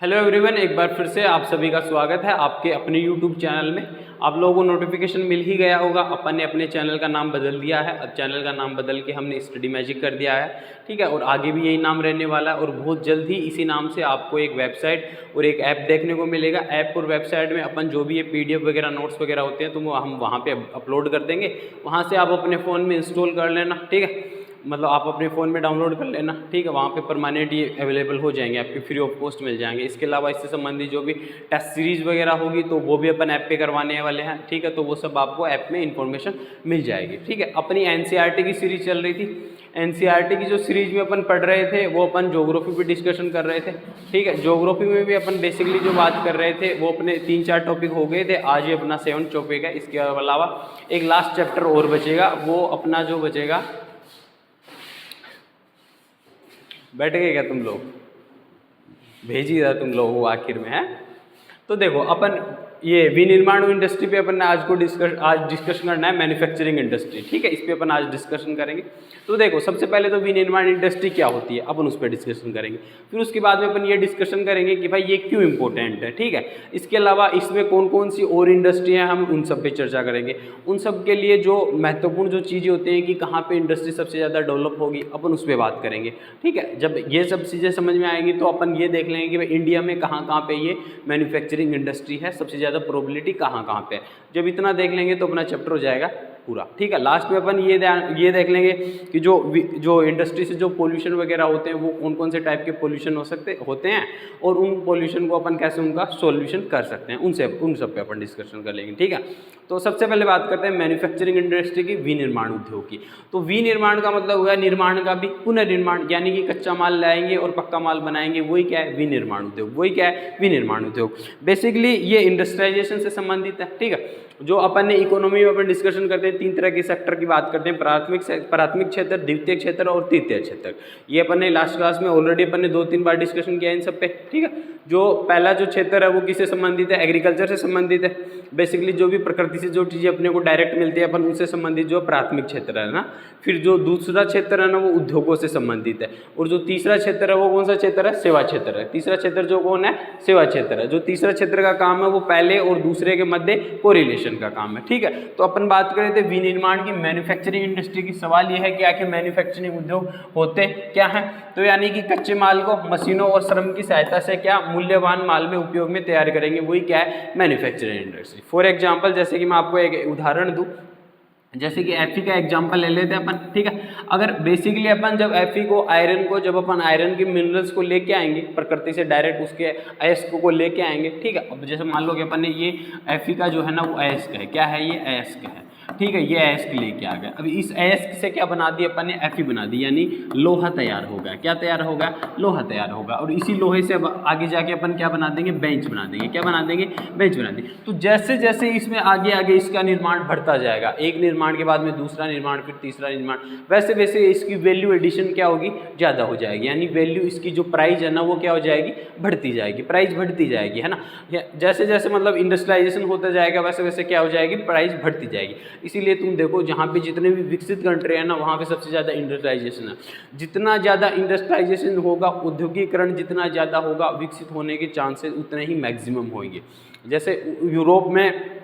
Hello everyone, एक बार फिर से आप सभी का स्वागत है आपके अपने यूट्यूब चैनल में। आप लोगों को नोटिफिकेशन मिल ही गया होगा, अपन ने अपने चैनल का नाम बदल दिया है। अब चैनल का नाम बदल के हमने स्टडी मैजिक कर दिया है, ठीक है। और आगे भी यही नाम रहने वाला है और बहुत जल्द ही इसी नाम से आपको एक वेबसाइट और एक ऐप देखने को मिलेगा। ऐप और वेबसाइट में अपन जो भी ये PDF वगैरह नोट्स वगैरह होते हैं तो वो हम वहाँ पर अपलोड कर देंगे। वहाँ से आप अपने फ़ोन में इंस्टॉल कर लेना, ठीक है। मतलब आप अपने फ़ोन में डाउनलोड कर लेना, ठीक है। वहाँ पे परमानेंट ये अवेलेबल हो जाएंगे, आपके फ्री ऑफ कॉस्ट मिल जाएंगे। इसके अलावा इससे संबंधित जो भी टेस्ट सीरीज़ वगैरह होगी तो वो भी अपन ऐप पे करवाने वाले हैं, ठीक है। तो वो सब आपको ऐप में इन्फॉर्मेशन मिल जाएगी, ठीक है। अपनी NCERT की सीरीज़ चल रही थी। NCERT की जो सीरीज़ में अपन पढ़ रहे थे वो अपन ज्योग्राफी पे डिस्कशन कर रहे थे, ठीक है। ज्योग्राफी में भी अपन बेसिकली जो बात कर रहे थे वो अपने 3-4 टॉपिक हो गए थे। आज ये अपना 7th टॉपिक है। इसके अलावा एक लास्ट चैप्टर और बचेगा, वो अपना जो बचेगा। बैठ गए क्या तुम लोग? भेज ही था तुम लोगों को आखिर में, है। तो देखो अपन ये विनिर्माण इंडस्ट्री पे अपन आज डिस्कशन करना है, मैन्युफैक्चरिंग इंडस्ट्री, ठीक है। इस पे अपन आज डिस्कशन करेंगे। तो देखो सबसे पहले तो विनिर्माण इंडस्ट्री क्या होती है अपन उस पर डिस्कशन करेंगे। फिर उसके बाद में अपन ये डिस्कशन करेंगे कि भाई ये क्यों इंपॉर्टेंट है, ठीक है। इसके अलावा इसमें कौन कौन सी और इंडस्ट्री हैं हम उन सब पे चर्चा करेंगे। उन सब के लिए जो महत्वपूर्ण जो चीज़ें होती हैं कि कहाँ पे इंडस्ट्री सबसे ज़्यादा डेवलप होगी अपन उस पर बात करेंगे, ठीक है। जब ये सब चीज़ें समझ में आएंगी तो अपन ये देख लेंगे कि भाई इंडिया में कहाँ कहाँ पे ये मैन्युफैक्चरिंग इंडस्ट्री है, सबसे ज़्यादा प्रोबेबिलिटी कहाँ कहाँ पे है। जब इतना देख लेंगे तो अपना चैप्टर हो जाएगा पूरा, ठीक है। लास्ट में अपन ये देख लेंगे कि जो इंडस्ट्री से जो पोल्यूशन वगैरह होते हैं वो कौन कौन से टाइप के पोल्यूशन होते हैं और उन पोल्यूशन को अपन कैसे उनका सॉल्यूशन कर सकते हैं, उन सब पे अपन डिस्कशन कर लेंगे, ठीक है। तो सबसे पहले बात करते हैं मैन्युफैक्चरिंग इंडस्ट्री की, विनिर्माण उद्योग की। तो विनिर्माण का मतलब हुआ निर्माण का भी पुनर्निर्माण, यानी कि कच्चा माल लाएंगे और पक्का माल बनाएंगे, वही क्या है विनिर्माण उद्योग। वही क्या है विनिर्माण उद्योग। बेसिकली ये इंडस्ट्रियलाइजेशन से संबंधित है, ठीक है। जो अपन ने इकोनॉमी में अपन डिस्कशन करते हैं 3 तरह के सेक्टर की बात करते हैं, प्राथमिक क्षेत्र, द्वितीय क्षेत्र और तृतीय क्षेत्र। ये अपन ने लास्ट क्लास में ऑलरेडी अपन ने 2-3 बार डिस्कशन किया इन सब पे, ठीक है। जो पहला जो क्षेत्र है वो किससे संबंधित है, एग्रीकल्चर से संबंधित है। बेसिकली जो भी प्रकृति से जो चीज़ें अपने को डायरेक्ट मिलती है अपन उनसे संबंधित जो प्राथमिक क्षेत्र है ना। फिर जो दूसरा क्षेत्र है ना वो उद्योगों से संबंधित है। और जो तीसरा क्षेत्र है वो कौन सा क्षेत्र है, सेवा क्षेत्र है। तीसरा क्षेत्र जो कौन है, सेवा क्षेत्र है। जो तीसरा क्षेत्र का काम है वो पहले और दूसरे के मध्य कोरिलेशन का काम है, ठीक है। तो अपन बात करें थे विनिर्माण की, मैन्युफैक्चरिंग इंडस्ट्री की। सवाल यह है कि आखिर मैन्युफैक्चरिंग उद्योग होते क्या हैं। तो यानी कि कच्चे माल को मशीनों और श्रम की सहायता से क्या मूल्यवान माल में उपयोग में तैयार करेंगे, वही क्या है मैन्युफैक्चरिंग इंडस्ट्री। फॉर एग्जाम्पल जैसे कि मैं आपको एक उदाहरण दूँ, जैसे कि Fe का एग्जांपल ले लेते हैं अपन, ठीक है। अगर बेसिकली अपन जब Fe को आयरन को जब अपन आयरन के मिनरल्स को लेके आएंगे प्रकृति से डायरेक्ट उसके अयस्क को लेके आएंगे, ठीक है। अब जैसे मान लो कि अपन ने ये Fe का जो है ना वो अयस्क है, क्या है ये अयस्क है, ठीक है। ये अयस्क लेके आ गया। अब इस अयस्क से क्या बना दिया अपन ने, Fe बना दी, यानी लोहा तैयार होगा। क्या तैयार होगा, लोहा तैयार होगा। और इसी लोहे से अब आगे जाके अपन क्या बना देंगे, बेंच बना देंगे। क्या बना देंगे, बेंच बना देंगे। तो जैसे जैसे इसमें आगे आगे इसका निर्माण बढ़ता जाएगा, एक निर्माण के बाद में दूसरा निर्माण, फिर तीसरा निर्माण, वैसे वैसे इसकी वैल्यू एडिशन क्या होगी, ज़्यादा हो जाएगी। यानी वैल्यू इसकी जो प्राइस है ना वो क्या हो जाएगी, बढ़ती जाएगी, प्राइस बढ़ती जाएगी, है ना। जैसे जैसे मतलब इंडस्ट्रियलाइजेशन होता जाएगा वैसे वैसे क्या हो जाएगी, प्राइस बढ़ती जाएगी। इसीलिए तुम देखो जहाँ पे जितने भी विकसित कंट्री है ना वहाँ पे सबसे ज़्यादा इंडस्ट्रियलाइजेशन है। जितना ज़्यादा इंडस्ट्रियलाइजेशन होगा, औद्योगिकरण जितना ज़्यादा होगा, विकसित होने के चांसेस उतने ही मैक्सिमम होंगे। जैसे यूरोप में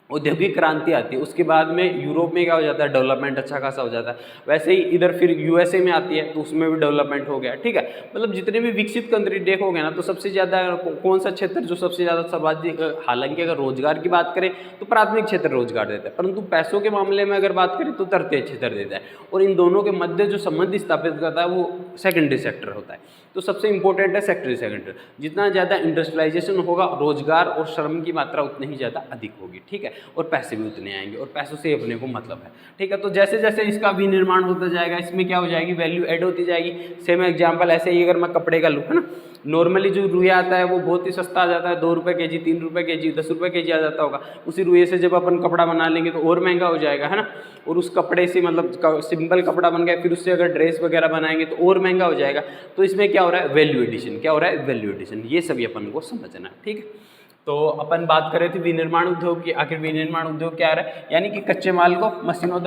औद्योगिक क्रांति आती है, उसके बाद में यूरोप में क्या हो जाता है, डेवलपमेंट अच्छा खासा हो जाता है। वैसे ही इधर फिर USA में आती है तो उसमें भी डेवलपमेंट हो गया, ठीक है। मतलब जितने भी विकसित कंट्री देखोगे ना तो सबसे ज़्यादा कौन सा क्षेत्र जो सबसे ज़्यादा सर्वाधिक, हालांकि अगर रोजगार की बात करें तो प्राथमिक क्षेत्र रोजगार देता है, परंतु पैसों के मामले में अगर बात करें तो तृतीय क्षेत्र देता है। और इन दोनों के मध्य जो संबंध स्थापित करता है वो सेकेंडरी सेक्टर होता है। तो सबसे इंपॉर्टेंट है सेक्टरी सेक्टर। जितना ज़्यादा इंडस्ट्रियलाइजेशन होगा, रोजगार और श्रम की मात्रा उतनी ही ज़्यादा अधिक होगी, ठीक है। और पैसे भी उतने आएंगे और पैसों से अपने को मतलब है, ठीक है। तो जैसे जैसे इसका विनिर्माण होता जाएगा इसमें क्या हो जाएगी, वैल्यू ऐड होती जाएगी। सेम एग्जांपल ऐसे ही अगर मैं कपड़े का लूँ, है ना, नॉर्मली जो रुइया आता है वो बहुत ही सस्ता आ जाता है, 2 रुपये केजी, 3 रुपये केजी, 10 रुपये केजी आ जाता होगा। उसी रुइये से जब अपन कपड़ा बना लेंगे तो और महंगा हो जाएगा, है ना। और उस कपड़े से मतलब सिंपल कपड़ा बन गया, फिर उससे अगर ड्रेस वगैरह बनाएंगे तो और महंगा हो जाएगा। तो इसमें क्या हो रहा है, वैल्यू एडिशन। क्या हो रहा है, वैल्यू एडिशन। ये सभी अपन को समझना है, ठीक है। तो अपन बात कर रहे थे विनिर्माण उद्योग की। आखिर विनिर्माण उद्योग क्या है, यानी कि कच्चे माल को मशीनों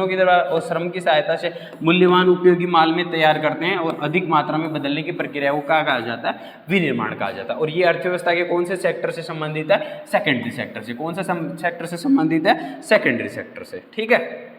की द्वारा और श्रम की सहायता से मूल्यवान उपयोगी माल में तैयार करते हैं और अधिक मात्रा में बदलने की प्रक्रिया को क्या कहा जाता है, विनिर्माण कहा जाता है। और ये अर्थव्यवस्था के कौन से सेक्टर से संबंधित है, सेकेंडरी सेक्टर से। कौन सा सेक्टर से संबंधित है, सेकेंडरी सेक्टर से। ठीक है,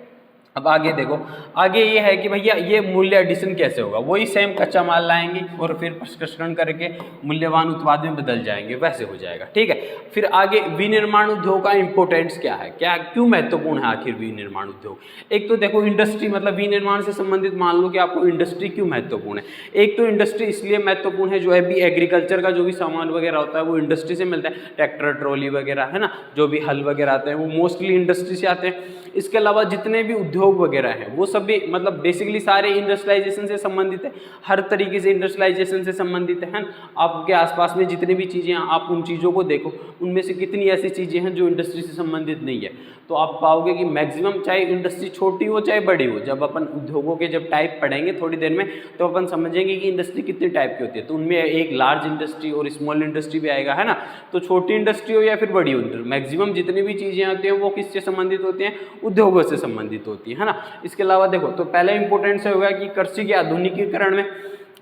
अब आगे देखो, आगे ये है कि भैया ये मूल्य एडिशन कैसे होगा, वही सेम कच्चा माल लाएंगे और फिर प्रसंस्करण करके मूल्यवान उत्पाद में बदल जाएंगे, वैसे हो जाएगा। ठीक है, फिर आगे विनिर्माण उद्योग का इंपॉर्टेंस क्या है, क्या क्यों महत्वपूर्ण है आखिर विनिर्माण उद्योग। एक तो देखो इंडस्ट्री, मतलब विनिर्माण से संबंधित मान लो कि आपको इंडस्ट्री क्यों महत्वपूर्ण है। एक तो इंडस्ट्री इसलिए महत्वपूर्ण है, जो है भी एग्रीकल्चर का जो भी सामान वगैरह होता है वो इंडस्ट्री से मिलता है, ट्रैक्टर ट्रॉली वगैरह है ना, जो भी हल वगैरह आते हैं वो मोस्टली इंडस्ट्री से आते हैं। इसके अलावा जितने भी उद्योग वगैरह हैं वो सभी मतलब बेसिकली सारे इंडस्ट्रियलाइजेशन से संबंधित है, हर तरीके से इंडस्ट्रियलाइजेशन से संबंधित है। आपके आसपास में जितनी भी चीज़ें हैं आप उन चीज़ों को देखो, उनमें से कितनी ऐसी चीज़ें हैं जो इंडस्ट्री से संबंधित नहीं है। तो आप पाओगे कि मैक्सिमम चाहे इंडस्ट्री छोटी हो चाहे बड़ी हो, जब अपन उद्योगों के जब टाइप पढ़ेंगे थोड़ी देर में तो अपन समझेंगे कि इंडस्ट्री कितने टाइप की होती है। तो उनमें एक लार्ज इंडस्ट्री और स्मॉल इंडस्ट्री भी आएगा, है ना। तो छोटी इंडस्ट्री हो या फिर बड़ी हो, मैक्सिमम जितनी भी चीज़ें आती हैं वो किससे संबंधित होती हैं, उद्योगों से संबंधित होती है ना। इसके अलावा देखो, तो पहला इंपॉर्टेंस होगा कि कृषि के आधुनिकीकरण में,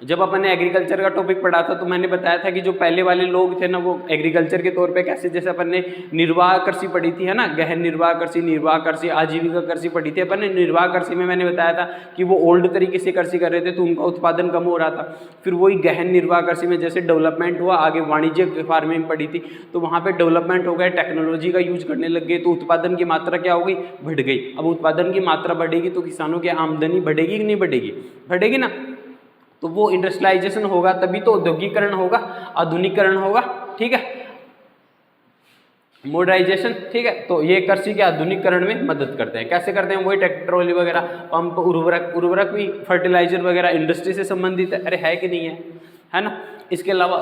जब अपन ने एग्रीकल्चर का टॉपिक पढ़ा था तो मैंने बताया था कि जो पहले वाले लोग थे ना वो एग्रीकल्चर के तौर पे कैसे, जैसे अपन ने निर्वाह कृषि पढ़ी थी, है ना, गहन निर्वाह कृषि, आजीविका कृषि पढ़ी थी अपन ने। निर्वाह कृषि में मैंने बताया था कि वो ओल्ड तरीके से कृषि कर रहे थे तो उनका उत्पादन कम हो रहा था। फिर वही गहन निर्वाह कृषि में जैसे डेवलपमेंट हुआ, आगे वाणिज्यिक फार्मिंग पढ़ी थी तो वहाँ पर डेवलपमेंट हो गया, टेक्नोलॉजी का यूज करने लग गए तो उत्पादन की मात्रा क्या हो गई, बढ़ गई। अब उत्पादन की मात्रा बढ़ेगी तो किसानों की आमदनी बढ़ेगी कि नहीं बढ़ेगी, बढ़ेगी ना। तो वो इंडस्ट्रियलाइजेशन होगा तभी तो औद्योगिकरण होगा, आधुनिकीकरण होगा। ठीक है, मॉडर्नाइजेशन। ठीक है, तो ये कृषि के आधुनिकीकरण में मदद करते हैं। कैसे करते हैं, वही ट्रैक्टर ट्रॉली वगैरह, पंप, उर्वरक भी, फर्टिलाइजर वगैरह इंडस्ट्री से संबंधित है। अरे है कि नहीं है ना। इसके अलावा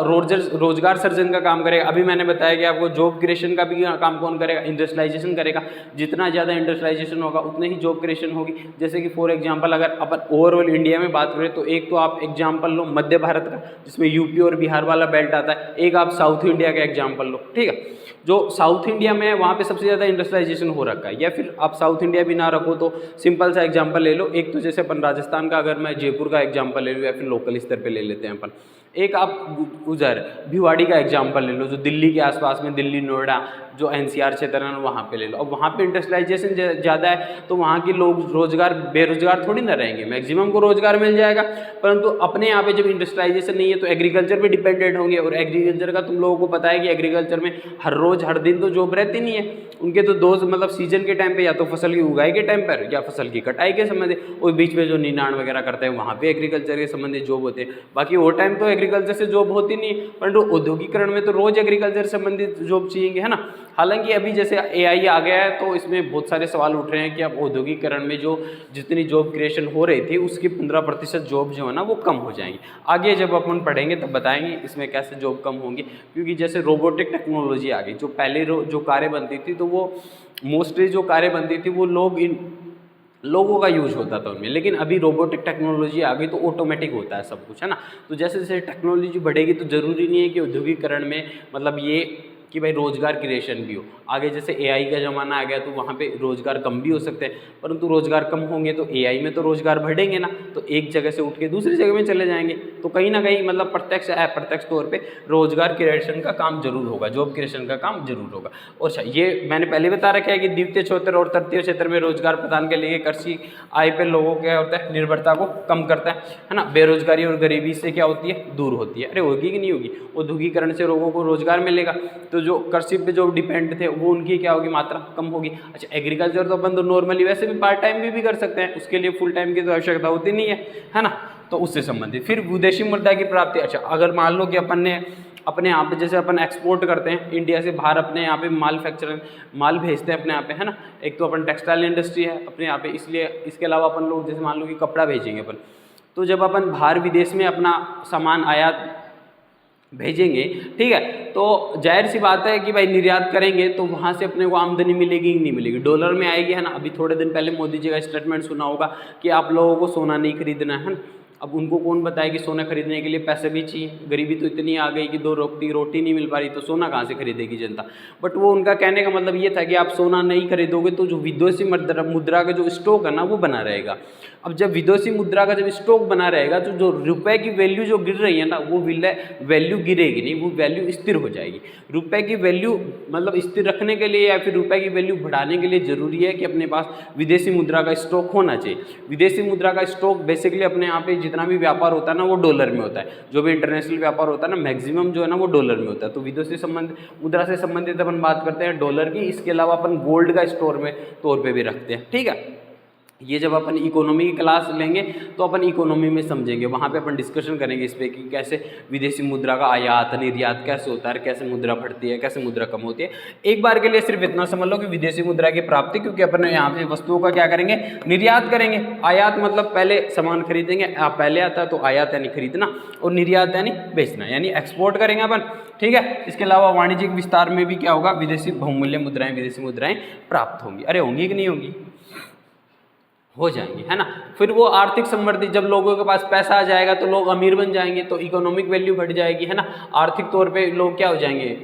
रोजगार सर्जन का काम करेगा। अभी मैंने बताया कि आपको जॉब क्रिएशन का भी काम कौन करेगा, इंडस्ट्रियलाइजेशन करेगा। जितना ज़्यादा इंडस्ट्रियलाइजेशन होगा उतनी ही जॉब क्रिएशन होगी। जैसे कि फॉर एग्जांपल अगर अपन ओवरऑल इंडिया में बात करें तो एक तो आप एग्जांपल लो मध्य भारत का, जिसमें यूपी और बिहार वाला बेल्ट आता है। एक आप साउथ इंडिया का एग्जाम्पल लो। ठीक है, जो साउथ इंडिया में है वहाँ पे सबसे ज़्यादा इंडस्ट्रियलाइजेशन हो रखा है। या फिर आप साउथ इंडिया भी ना रखो तो सिंपल सा एग्जांपल ले लो। एक तो जैसे अपन राजस्थान का, अगर मैं जयपुर का एग्जांपल ले लूँ या फिर लोकल स्तर पे ले लेते हैं अपन। एक आप उधर भिवाड़ी का एग्जांपल ले लो, जो दिल्ली के आसपास में, दिल्ली नोएडा जो एनसीआर क्षेत्र है वहाँ पे ले लो। अब वहाँ पे इंडस्ट्रियलाइजेशन ज़्यादा है तो वहाँ के लोग बेरोजगार थोड़ी ना रहेंगे, मैक्सिमम को रोजगार मिल जाएगा। परंतु अपने यहाँ पे जब इंडस्ट्रियलाइजेशन नहीं है तो एग्रीकल्चर पे डिपेंडेंट होंगे। और एग्रीकल्चर का तुम लोगों को पता है कि एग्रीकल्चर में हर रोज हर दिन तो जॉब रहती नहीं है उनके। तो दो मतलब सीजन के टाइम पे, या तो फसल की उगाई के टाइम पर या फसल की कटाई के संबंधित, और बीच में जो निनाण वगैरह करते हैं वहाँ पे एग्रीकल्चर के संबंधित जॉब होते हैं। बाकी वो टाइम तो एग्रीकल्चर से जॉब होती नहीं है, परंतु औद्योगिकरण में तो रोज एग्रीकल्चर संबंधित जॉब चाहिए, है ना। हालांकि अभी जैसे AI आ गया है तो इसमें बहुत सारे सवाल उठ रहे हैं कि अब औद्योगिकरण में जो जितनी जॉब क्रिएशन हो रही थी उसकी 15% जॉब जो है ना वो कम हो जाएंगी। आगे जब अपन पढ़ेंगे तब बताएंगे इसमें कैसे जॉब कम होंगी। क्योंकि जैसे रोबोटिक टेक्नोलॉजी आ गई, जो पहले जो कार्य बनती थी तो वो मोस्टली जो कार्य बनती थी वो लोगों का यूज होता था उनमें। लेकिन अभी रोबोटिक टेक्नोलॉजी आ गई तो ऑटोमेटिक होता है सब कुछ, है ना। तो जैसे जैसे टेक्नोलॉजी बढ़ेगी तो ज़रूरी नहीं है कि औद्योगिकरण में मतलब ये कि भाई रोजगार क्रिएशन भी हो। आगे जैसे AI का ज़माना आ गया तो वहाँ पे रोजगार कम भी हो सकते हैं, परंतु रोजगार कम होंगे तो AI में तो रोजगार बढ़ेंगे ना, तो एक जगह से उठ के दूसरी जगह में चले जाएंगे। तो कहीं ना कहीं मतलब प्रत्यक्ष या अप्रत्यक्ष तौर पे रोजगार क्रिएशन का काम जरूर होगा, जॉब क्रिएशन का काम जरूर होगा। और अच्छा, ये मैंने पहले बता रखा है कि द्वितीय क्षेत्र और तृतीय क्षेत्र में रोजगार प्रदान के लिए कृषि आय पे लोगों क्या होता है, निर्भरता को कम करता है ना। बेरोजगारी और गरीबी से क्या होती है, दूर होती है। अरे होगी कि नहीं होगी, औद्योगिकरण से लोगों को रोजगार मिलेगा तो जो कृषि पे जो डिपेंड थे वो उनकी क्या होगी, मात्रा कम होगी। अच्छा, एग्रीकल्चर तो अपन तो नॉर्मली वैसे भी पार्ट टाइम भी कर सकते हैं, उसके लिए फुल टाइम की तो आवश्यकता होती नहीं है ना। तो उससे संबंधित फिर विदेशी मुद्रा की प्राप्ति। अच्छा, अगर मान लो कि अपन ने अपने यहाँ पे जैसे अपन एक्सपोर्ट करते हैं इंडिया से बाहर, अपने यहाँ पे माल भेजते हैं अपने यहाँ पे, है ना। एक तो अपन टेक्सटाइल इंडस्ट्री है अपने यहाँ पे, इसलिए इसके अलावा अपन लोग जैसे मान लो कि कपड़ा भेजेंगे अपन, तो जब अपन बाहर विदेश में अपना सामान आयात भेजेंगे, ठीक है, तो जाहिर सी बात है कि भाई निर्यात करेंगे तो वहाँ से अपने को आमदनी मिलेगी कि नहीं मिलेगी, डॉलर में आएगी, है ना। अभी थोड़े दिन पहले मोदी जी का स्टेटमेंट सुना होगा कि आप लोगों को सोना नहीं खरीदना है, अब उनको कौन बताए कि सोना खरीदने के लिए पैसे भी चाहिए, गरीबी तो इतनी आ गई कि 2 रोटी रोटी नहीं मिल पा रही, तो सोना कहाँ से खरीदेगी जनता। बट वो उनका कहने का मतलब ये था कि आप सोना नहीं खरीदोगे तो जो विदेशी मुद्रा का जो स्टॉक है ना वो बना रहेगा। अब जब विदेशी मुद्रा का जब स्टॉक बना रहेगा तो जो रुपए की वैल्यू जो गिर रही है ना वो वैल्यू गिरेगी नहीं, वो वैल्यू स्थिर हो जाएगी। रुपए की वैल्यू मतलब स्थिर रखने के लिए या फिर रुपए की वैल्यू बढ़ाने के लिए ज़रूरी है कि अपने पास विदेशी मुद्रा का स्टॉक होना चाहिए। विदेशी मुद्रा का स्टॉक बेसिकली अपने यहाँ पे जितना भी व्यापार होता है ना वो डॉलर में होता है, जो भी इंटरनेशनल व्यापार होता है ना मैक्सिमम जो है ना वो डॉलर में होता है। तो विदेशी मुद्रा से संबंधित अपन बात करते हैं डॉलर की, इसके अलावा अपन गोल्ड का स्टोर में तौर पर भी रखते हैं। ठीक है, ये जब अपन इकोनॉमी की क्लास लेंगे तो अपन इकोनॉमी में समझेंगे, वहाँ पे अपन डिस्कशन करेंगे इस पे कि कैसे विदेशी मुद्रा का आयात निर्यात कैसे होता है, कैसे मुद्रा बढ़ती है, कैसे मुद्रा कम होती है। एक बार के लिए सिर्फ इतना समझ लो कि विदेशी मुद्रा की प्राप्ति, क्योंकि अपन यहाँ पे वस्तुओं का क्या करेंगे, निर्यात करेंगे। आयात मतलब पहले सामान खरीदेंगे, पहले आता है तो आयात यानी खरीदना, और निर्यात यानी बेचना, यानी एक्सपोर्ट करेंगे अपन। ठीक है, इसके अलावा वाणिज्यिक विस्तार में भी क्या होगा, विदेशी बहुमूल्य मुद्राएं, विदेशी मुद्राएं प्राप्त होंगी। अरे होंगी कि नहीं होगी, हो जाएंगी, है ना। फिर वो आर्थिक समृद्धि, जब लोगों के पास पैसा आ जाएगा तो लोग अमीर बन जाएंगे, तो इकोनॉमिक वैल्यू बढ़ जाएगी, है ना। आर्थिक तौर पे लोग क्या हो जाएंगे,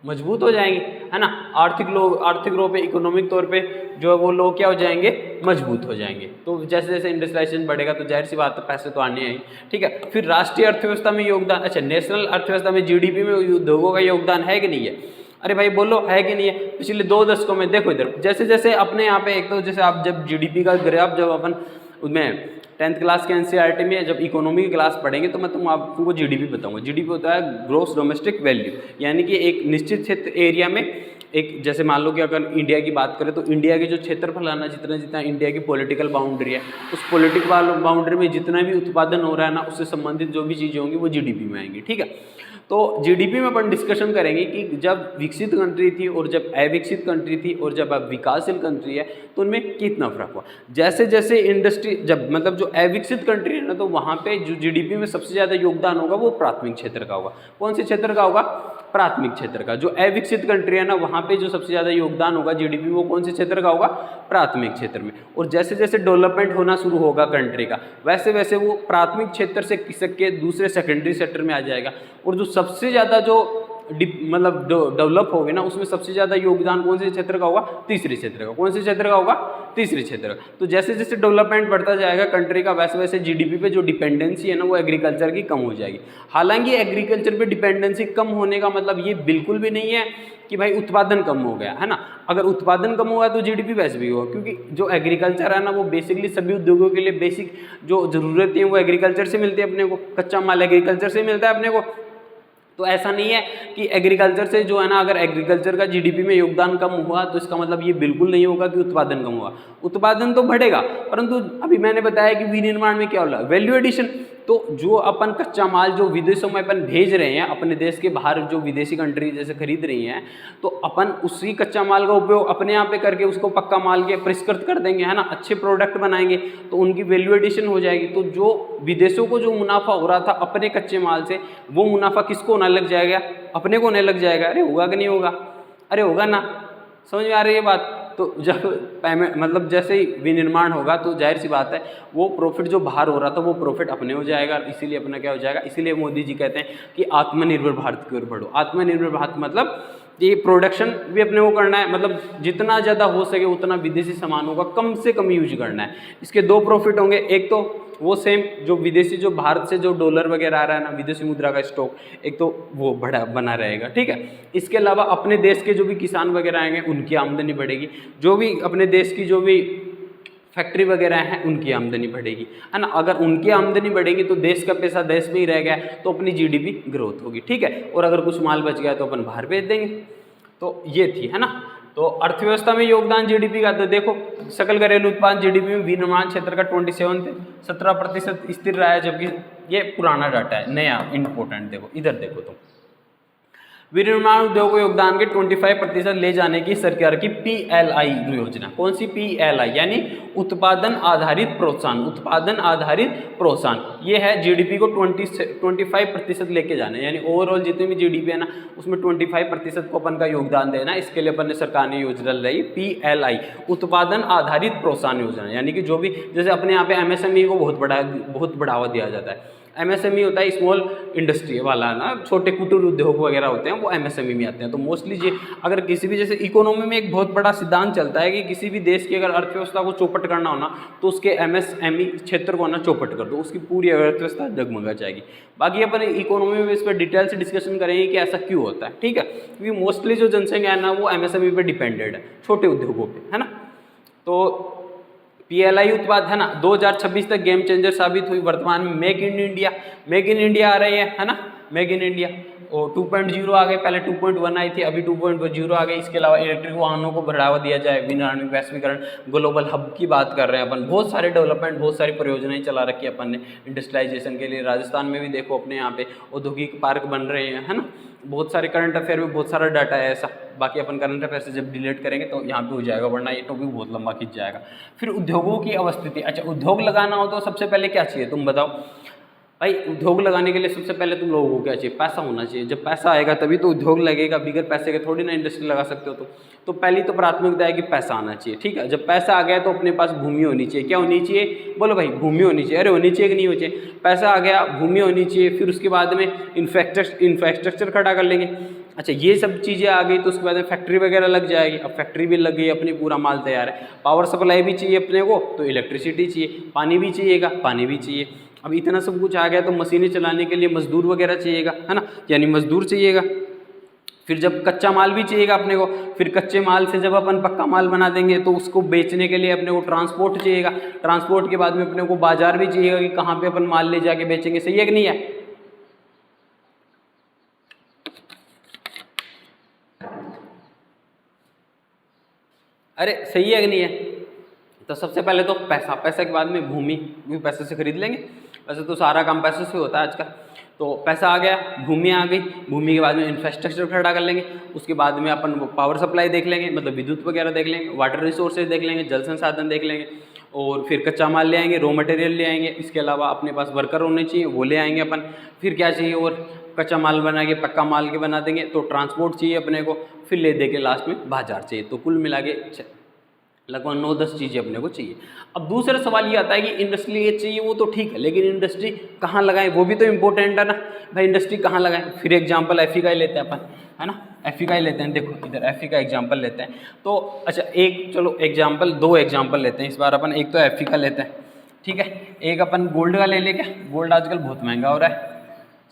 मजबूत हो जाएंगे, है ना। आर्थिक रूप पे इकोनॉमिक तौर पे जो है वो लोग क्या हो जाएंगे, मजबूत हो जाएंगे। तो जैसे जैसे इंडस्ट्रियलाइजेशन बढ़ेगा तो जाहिर सी बात है पैसे तो आने हैं। ठीक है, फिर राष्ट्रीय अर्थव्यवस्था में योगदान, अच्छा नेशनल अर्थव्यवस्था में जीडीपी में उद्योगों का योगदान है कि नहीं है, अरे भाई बोलो है कि नहीं है। पिछले 2 दशकों में देखो इधर, जैसे जैसे अपने यहाँ पे एक तो जैसे आप जब जीडीपी का ग्राफ जब अपन उसमें 10th क्लास के एनसीईआरटी में जब इकोनॉमी की क्लास पढ़ेंगे तो मैं तुमको जीडीपी बताऊंगा। जीडीपी होता है ग्रोस डोमेस्टिक वैल्यू, यानी कि एक निश्चित क्षेत्र एरिया में एक, जैसे मान लो कि अगर इंडिया की बात करें तो इंडिया के जो क्षेत्रफल है ना, जितना जितना इंडिया की पॉलिटिकल बाउंड्री है, उस पॉलिटिकल बाउंड्री में जितना भी उत्पादन हो रहा है ना, उससे संबंधित जो भी चीज़ें होंगी वो जीडीपी में आएंगी। ठीक है, तो जीडीपी में अपन डिस्कशन करेंगे कि जब विकसित कंट्री थी और जब अविकसित कंट्री थी और जब अब विकासशील कंट्री है तो उनमें कितना फर्क हुआ। जैसे जैसे इंडस्ट्री जब मतलब जो अविकसित कंट्री है ना, तो वहाँ पे जो जीडीपी में सबसे ज़्यादा योगदान होगा वो प्राथमिक क्षेत्र का होगा। कौन से क्षेत्र का होगा, प्राथमिक क्षेत्र का। जो अविकसित कंट्री है ना, वहाँ पे जो सबसे ज़्यादा योगदान होगा जीडीपी वो कौन से क्षेत्र का होगा, प्राथमिक क्षेत्र में। और जैसे जैसे डेवलपमेंट होना शुरू होगा कंट्री का, वैसे वैसे वो प्राथमिक क्षेत्र से खिसक के दूसरे सेकेंडरी सेक्टर में आ जाएगा। और जो सबसे ज़्यादा जो मतलब डेवलप हो गए ना, उसमें सबसे ज़्यादा योगदान कौन से क्षेत्र का होगा, तीसरे क्षेत्र का। कौन से क्षेत्र का होगा, तीसरे क्षेत्र का। तो जैसे जैसे डेवलपमेंट बढ़ता जाएगा कंट्री का, वैसे वैसे जीडीपी पे जो डिपेंडेंसी है ना वो एग्रीकल्चर की कम हो जाएगी। हालांकि एग्रीकल्चर पे डिपेंडेंसी कम होने का मतलब ये बिल्कुल भी नहीं है कि भाई उत्पादन कम हो गया, है ना। अगर उत्पादन कम हुआ तो जीडीपी वैसे भी होगा, क्योंकि जो एग्रीकल्चर है ना वो बेसिकली सभी उद्योगों के लिए बेसिक जो ज़रूरतें हैं वो एग्रीकल्चर से मिलती है अपने को, कच्चा माल एग्रीकल्चर से मिलता है अपने को। तो ऐसा नहीं है कि एग्रीकल्चर से जो है ना, अगर एग्रीकल्चर का जीडीपी में योगदान कम हुआ तो इसका मतलब ये बिल्कुल नहीं होगा कि उत्पादन कम हुआ। उत्पादन तो बढ़ेगा, परंतु अभी मैंने बताया कि विनिर्माण में क्या होला, वैल्यू एडिशन। तो जो अपन कच्चा माल जो विदेशों में अपन भेज रहे हैं, अपने देश के बाहर जो विदेशी कंट्री जैसे खरीद रही हैं, तो अपन उसी कच्चा माल का उपयोग अपने यहाँ पे करके उसको पक्का माल के परिष्कृत कर देंगे, है ना, अच्छे प्रोडक्ट बनाएंगे तो उनकी वैल्यू एडिशन हो जाएगी। तो जो विदेशों को जो मुनाफा हो रहा था अपने कच्चे माल से, वो मुनाफा किसको होने लग जाएगा, अपने को होने लग जाएगा। अरे होगा कि नहीं होगा, अरे होगा ना, समझ में आ रही है बात। तो जब पेमेंट मतलब जैसे ही विनिर्माण होगा तो जाहिर सी बात है वो प्रॉफिट जो बाहर हो रहा था वो प्रॉफिट अपने हो जाएगा, इसीलिए अपना क्या हो जाएगा। इसीलिए मोदी जी कहते हैं कि आत्मनिर्भर भारत की ओर बढ़ो। आत्मनिर्भर भारत मतलब ये प्रोडक्शन भी अपने को करना है, मतलब जितना ज़्यादा हो सके उतना विदेशी सामानों का कम से कम यूज करना है। इसके 2 प्रॉफिट होंगे, एक तो वो सेम जो विदेशी जो भारत से जो डॉलर वगैरह आ रहा है ना, विदेशी मुद्रा का स्टॉक, एक तो वो बना रहेगा। ठीक है, इसके अलावा अपने देश के जो भी किसान वगैरह आएंगे उनकी आमदनी बढ़ेगी, जो भी अपने देश की जो भी फैक्ट्री वगैरह हैं उनकी आमदनी बढ़ेगी, है ना। अगर उनकी आमदनी बढ़ेगी तो देश का पैसा देश में ही रह गया तो अपनी जीडीपी ग्रोथ होगी। ठीक है, और अगर कुछ माल बच गया तो अपन बाहर भेज देंगे। तो ये थी, है ना। तो अर्थव्यवस्था में योगदान जीडीपी का, तो देखो सकल घरेलू उत्पाद जीडीपी में विनिर्माण क्षेत्र का 17% स्थिर रहा है, जबकि ये पुराना डाटा है, नया इंपॉर्टेंट। देखो इधर देखो तुम, विनिर्माण उद्योग को योगदान के 25% ले जाने की सरकार की PLI योजना। कौन सी PLI? यानी उत्पादन आधारित प्रोत्साहन। उत्पादन आधारित प्रोत्साहन ये है GDP को 25% लेके जाना, यानी ओवरऑल जितनी भी GDP है ना उसमें 25% को अपन का योगदान देना। इसके लिए अपन ने सरकार ने योजना लाई PLI, उत्पादन आधारित प्रोत्साहन योजना। यानी कि जो भी जैसे अपने यहाँ पे MSME को बहुत बढ़ावा दिया जाता है। MSME होता है स्मॉल इंडस्ट्री वाला ना, छोटे कुटीर उद्योग वगैरह होते हैं वो MSME में आते हैं। तो मोस्टली जी अगर किसी भी जैसे इकोनॉमी में एक बहुत बड़ा सिद्धांत चलता है कि किसी भी देश की अगर अर्थव्यवस्था को चौपट करना हो ना तो उसके MSME क्षेत्र को ना चौपट कर दो, उसकी पूरी अर्थव्यवस्था डगमगा जाएगी। बाकी अपन इकोनॉमी में इस पर डिटेल से डिस्कशन करेंगे कि ऐसा क्यों होता है, ठीक है, क्योंकि मोस्टली जो जनसंख्या है ना वो MSME पे डिपेंडेड है, छोटे उद्योगों पे, है ना। तो PLI उत्पाद है ना 2026 तक गेम चेंजर साबित हुई। वर्तमान में मेक इन इंडिया आ रही है ना, मेक इन इंडिया और 2.0 आ गए, पहले 2.1 आई थी, अभी 2.0 आ गई। इसके अलावा इलेक्ट्रिक वाहनों को बढ़ावा दिया जाए, विनिर्माण वैश्वीकरण, ग्लोबल हब की बात कर रहे हैं अपन। बहुत सारे डेवलपमेंट, बहुत सारी परियोजनाएं चला रखी है अपन ने इंडस्ट्रियलाइजेशन के लिए। राजस्थान में भी देखो अपने यहाँ पे औद्योगिक पार्क बन रहे हैं, है ना। बहुत सारे करंट अफेयर में बहुत सारा डाटा है ऐसा। बाकी अपन करंट अफेयर से जब डिलीट करेंगे तो यहाँ पे हो जाएगा, वरना ये टॉपिक बहुत लंबा खींच जाएगा। फिर उद्योगों की अवस्थिति। अच्छा, उद्योग लगाना हो तो सबसे पहले क्या चाहिए तुम बताओ भाई? उद्योग लगाने के लिए सबसे पहले तुम लोगों को क्या चाहिए? पैसा होना चाहिए। जब पैसा आएगा तभी तो उद्योग लगेगा, बिगर पैसे के थोड़ी ना इंडस्ट्री लगा सकते हो तो पहली तो प्राथमिकता है कि पैसा आना चाहिए, ठीक है। जब पैसा आ गया तो अपने पास भूमि होनी चाहिए। क्या होनी चाहिए? बोलो भाई, भूमि होनी चाहिए। अरे होनी चाहिए कि नहीं होनी चाहिए? पैसा आ गया, भूमि होनी चाहिए, फिर उसके बाद में इंफ्रास्ट्रक्चर खड़ा कर लेंगे। अच्छा, ये सब चीज़ें आ गई तो उसके बाद में फैक्ट्री वगैरह लग जाएगी। अब फैक्ट्री भी लग गई, अपनी पूरा माल तैयार है। पावर सप्लाई भी चाहिए अपने को तो इलेक्ट्रिसिटी चाहिए, पानी भी चाहिएगा, पानी भी चाहिए। अब इतना सब कुछ आ गया तो मशीनें चलाने के लिए मजदूर वगैरह चाहिएगा, है ना, यानी मजदूर चाहिएगा। फिर जब कच्चा माल भी चाहिएगा अपने को, फिर कच्चे माल से जब अपन पक्का माल बना देंगे तो उसको बेचने के लिए अपने को ट्रांसपोर्ट चाहिएगा। ट्रांसपोर्ट के बाद में अपने को बाजार भी चाहिएगा कि कहाँ पे अपन माल ले जाके बेचेंगे। सही है कि नहीं है? अरे सही है कि नहीं है? तो सबसे पहले तो पैसा, पैसे के बाद में भूमि, क्योंकि पैसे से खरीद लेंगे। वैसे तो सारा काम पैसे से होता है आजकल। तो पैसा आ गया, भूमि आ गई, भूमि के बाद में इंफ्रास्ट्रक्चर खड़ा कर लेंगे। उसके बाद में अपन पावर सप्लाई देख लेंगे, मतलब विद्युत वगैरह देख लेंगे, वाटर रिसोर्सेज देख लेंगे, जल संसाधन देख लेंगे, और फिर कच्चा माल ले आएंगे, रॉ मटेरियल ले आएंगे। इसके अलावा अपने पास वर्कर होने चाहिए, वो ले आएंगे अपन। फिर क्या चाहिए? और कच्चा माल बना के पक्का माल के बना देंगे तो ट्रांसपोर्ट चाहिए अपने को, फिर ले दे के लास्ट में बाजार चाहिए। तो कुल मिला के लगभग 9-10 चीज़ें अपने को चाहिए। अब दूसरा सवाल ये आता है कि इंडस्ट्री ये चाहिए वो तो ठीक है, लेकिन इंडस्ट्री कहाँ लगाएं वो भी तो इम्पोर्टेंट है ना भाई। इंडस्ट्री कहाँ लगाएं? फिर एग्जांपल एफी का ही लेते हैं अपन, है ना। एफी का ही लेते हैं। देखो इधर एफी का एग्जांपल लेते हैं। तो अच्छा, एक चलो एग्जांपल, 2 एग्जांपल लेते हैं इस बार अपन। एक तो एफी का लेते हैं, ठीक है। एक अपन गोल्ड का ले लेंगे। गोल्ड आजकल बहुत महंगा हो रहा है,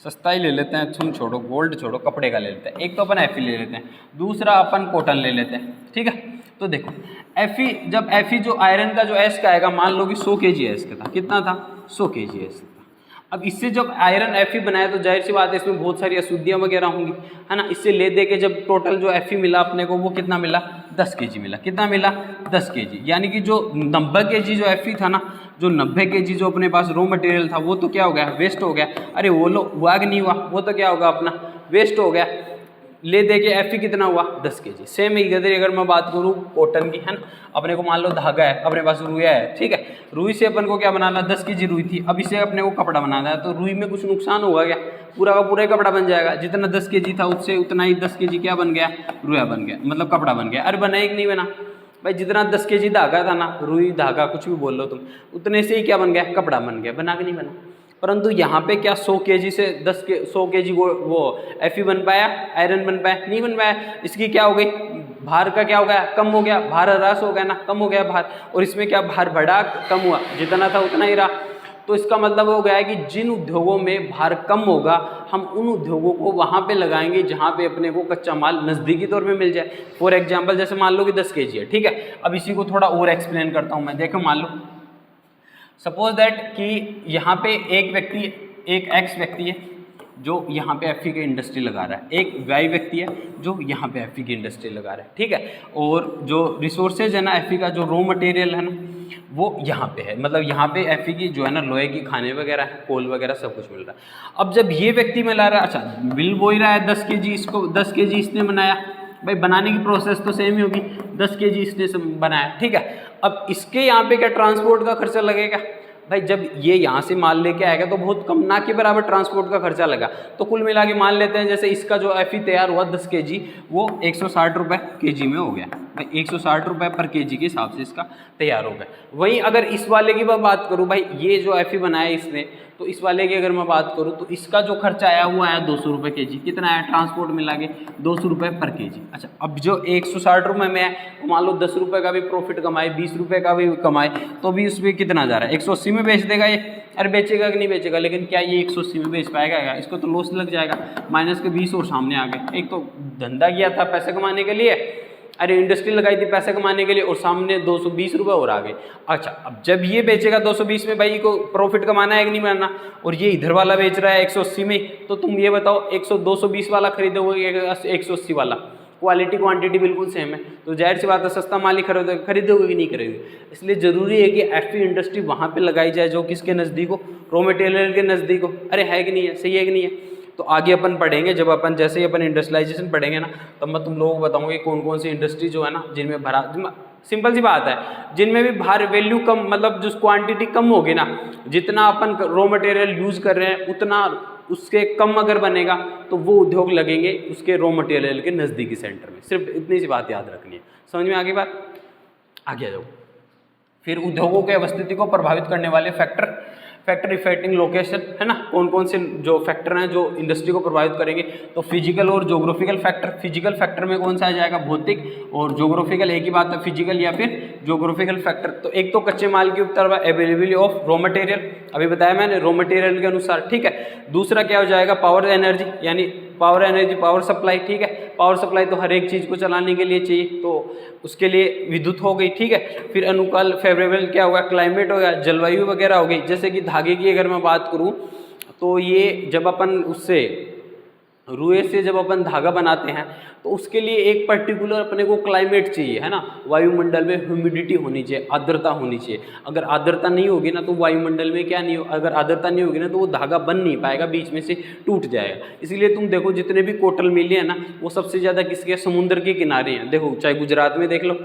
सस्ता ही ले लेते हैं। सुन छोड़ो, गोल्ड छोड़ो, कपड़े का ले लेते हैं। एक तो अपन एफी ले लेते हैं, दूसरा अपन कॉटन ले लेते हैं, ठीक है। तो देखो एफी, जब एफी जो आयरन का जो एस का आएगा, मान लो कि 100 kg एस का था। कितना था? 100 kg एस था। अब इससे जब आयरन एफी बनाया तो जाहिर सी बात है इसमें बहुत सारी अशुद्धियाँ वगैरह होंगी, है ना। इससे ले दे के जब टोटल जो एफी मिला अपने को वो कितना मिला? 10 kg मिला। कितना मिला? 10 kg। यानी कि जो 90 kg जो एफी था ना, जो 90 kg जो अपने पास रॉ मटेरियल था वो तो क्या हो गया? वेस्ट हो गया। अरे वो लो हुआ कि नहीं हुआ? वो तो क्या होगा अपना? वेस्ट हो गया। ले दे के एफी कितना हुआ? 10 kg। सेम इधर अगर मैं बात करूँ कॉटन की, है ना, अपने को मान लो धागा है, अपने पास रुइया है, ठीक है। रुई से अपन को क्या बनाना? 10 kg रुई थी। अब इसे अपने को कपड़ा बनाना है, तो रुई में कुछ नुकसान होगा क्या? पूरा का पूरा कपड़ा बन जाएगा। जितना 10 kg था उससे उतना ही 10 kg क्या बन गया? रुइया बन गया, मतलब कपड़ा बन गया। अरे बना एक नहीं बना भाई? जितना 10 kg धागा था ना, रुई धागा कुछ भी बोल लो तुम, उतने से ही क्या बन गया? कपड़ा बन गया। बना कि नहीं बना? परंतु यहाँ पे क्या 100 kg से 100 kg वो एफी बन पाया? आयरन बन पाया? नहीं बन पाया। इसकी क्या हो गई? भार का क्या हो गया? कम हो गया। भार ह्रास हो गया ना, कम हो गया भार। और इसमें क्या भार बढ़ा? कम हुआ। जितना था उतना ही रहा। तो इसका मतलब हो गया है कि जिन उद्योगों में भार कम होगा हम उन उद्योगों को वहाँ पे लगाएंगे जहाँ पे अपने को कच्चा माल नज़दीकी तौर पे मिल जाए। फॉर एग्जांपल जैसे मान लो कि 10 kg है, ठीक है। अब इसी को थोड़ा और एक्सप्लेन करता हूँ मैं। देखो मान लो सपोज दैट कि यहाँ पे एक व्यक्ति, एक एक्स व्यक्ति है जो यहाँ पे एफी की इंडस्ट्री लगा रहा है, एक वाई व्यक्ति है जो यहाँ पे एफी की इंडस्ट्री लगा रहा है, ठीक है। और जो रिसोर्सेज है ना एफी का, जो रॉ मटेरियल है ना, वो यहाँ पे है, मतलब यहाँ पे Fe की जो है ना लोहे की खाने वगैरह है, कोल वगैरह सब कुछ मिल रहा है। अब जब ये व्यक्ति मिला रहा है, अच्छा बिल वो ही रहा है 10 kg, इसको 10 kg इसने बनाया, भाई बनाने की प्रोसेस तो सेम ही होगी, 10 kg इसने बनाया, ठीक है। अब इसके यहाँ पे क्या ट्रांसपोर्ट का खर्चा लगेगा, भाई जब ये यहाँ से माल लेके आएगा तो बहुत कम, ना के बराबर ट्रांसपोर्ट का खर्चा लगा। तो कुल मिला के मान लेते हैं जैसे इसका जो Fe तैयार हुआ 10 kg, वो 160 रुपये kg में हो गया, भाई 160 रुपये पर kg के हिसाब से इसका तैयार हो गया। वहीं अगर इस वाले की मैं बात करूँ, भाई ये जो Fe बनाया इसने, तो इस वाले की अगर मैं बात करूँ तो इसका जो खर्चा आया हुआ है 200 रुपये kg, कितना है ट्रांसपोर्ट मिला के 200 रुपये पर kg। अच्छा अब जो 160 रुपये में है, तो मान लो 10 रुपये का भी प्रॉफिट कमाए, 20 रुपये का भी कमाए, तो भी उसमें कितना जा रहा है, 180 में बेच देगा ये। अरे बेचेगा कि नहीं बेचेगा, लेकिन क्या ये 180 में बेच पाएगा क्या, इसको तो लॉस लग जाएगा, माइनस के 20 और सामने आ गए। एक तो धंधा किया था पैसे कमाने के लिए, अरे इंडस्ट्री लगाई थी पैसे कमाने के लिए, और सामने 220 रुपये और आ गए। अच्छा अब जब ये बेचेगा 220 में, भाई को प्रॉफिट कमाना है कि नहीं बनाना, और ये इधर वाला बेच रहा है 180 में, तो तुम ये बताओ 220 वाला खरीदोगे 180 वाला, क्वालिटी क्वांटिटी बिल्कुल सेम है, तो जाहिर सी बात है सस्ता माल ही खरीदोगे कि नहीं खरीदोगे। इसलिए ज़रूरी है कि Fe इंडस्ट्री वहाँ पे लगाई जाए जो किसके नज़दीक हो, रॉ मटेरियल के नज़दीक हो। अरे है कि नहीं है, सही है कि नहीं है। तो आगे अपन पढ़ेंगे, जब अपन जैसे ही अपन इंडस्ट्रियलाइजेशन पढ़ेंगे ना, तब मैं तुम लोगों को बताऊंगा कौन कौन सी इंडस्ट्री जो है ना जिनमें भरा, सिंपल सी बात है, जिनमें भी बाहर वैल्यू कम, मतलब जो क्वांटिटी कम होगी ना, जितना अपन रॉ मटेरियल यूज़ कर रहे हैं उतना उसके कम अगर बनेगा तो वो उद्योग लगेंगे उसके रॉ मटेरियल के नज़दीकी सेंटर में। सिर्फ इतनी सी बात याद रखनी है, समझ में आगे बात, आगे आ जाओ। फिर उद्योगों के अवस्थिति को प्रभावित करने वाले फैक्टर इफेक्टिंग लोकेशन है ना, कौन कौन से जो फैक्टर हैं जो इंडस्ट्री को प्रभावित करेंगे। तो फिजिकल और ज्योग्राफिकल फैक्टर, फिजिकल फैक्टर में कौन सा आ जाएगा, भौतिक, और ज्योग्राफिकल एक ही बात है, फिजिकल या फिर ज्योग्राफिकल फैक्टर। तो एक तो कच्चे माल की उत्तर अवेलेबिलिटी ऑफ रॉ मटेरियल, अभी बताया मैंने रॉ मटेरियल के अनुसार, ठीक है। दूसरा क्या हो जाएगा, पावर एनर्जी, यानी पावर एनर्जी, पावर सप्लाई, ठीक है। पावर सप्लाई तो हर एक चीज़ को चलाने के लिए चाहिए, तो उसके लिए विद्युत हो गई, ठीक है। फिर अनुकूल फेवरेबल क्या होगा, क्लाइमेट हो गया, जलवायु वगैरह हो गई। जैसे कि धागे की अगर मैं बात करूं, तो ये जब अपन उससे रुए से जब अपन धागा बनाते हैं तो उसके लिए एक पर्टिकुलर अपने को क्लाइमेट चाहिए, है ना। वायुमंडल में ह्यूमिडिटी होनी चाहिए, आर्द्रता होनी चाहिए। अगर आर्द्रता नहीं होगी ना तो वायुमंडल में क्या नहीं हो, अगर आर्द्रता नहीं होगी ना तो वो धागा बन नहीं पाएगा, बीच में से टूट जाएगा। इसलिए तुम देखो जितने भी कोटल मिले हैं ना, वो सबसे ज़्यादा किसके, समुद्र के किनारे हैं। देखो चाहे गुजरात में देख लो,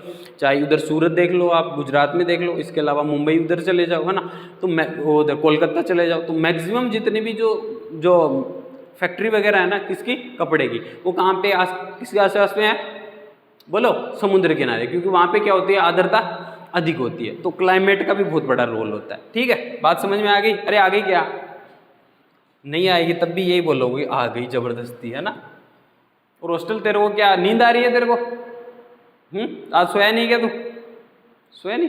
चाहे उधर सूरत देख लो, आप गुजरात में देख लो, इसके अलावा मुंबई उधर चले जाओ, है ना, तो उधर कोलकाता चले जाओ, तो मैक्सिमम जितने भी जो फैक्ट्री वगैरह है ना किसकी, कपड़े की, वो कहाँ पे किसके आसपास में है, बोलो समुद्र किनारे, क्योंकि वहाँ पे क्या होती है, आर्द्रता अधिक होती है। तो क्लाइमेट का भी बहुत बड़ा रोल होता है, ठीक है। बात समझ में आ गई। अरे आ गई क्या, नहीं आएगी तब भी यही बोलोगे आ गई जबरदस्ती, है ना। और हॉस्टल तेरे को क्या नींद आ रही है तेरे को, आज सोया नहीं क्या तू, सोया नहीं,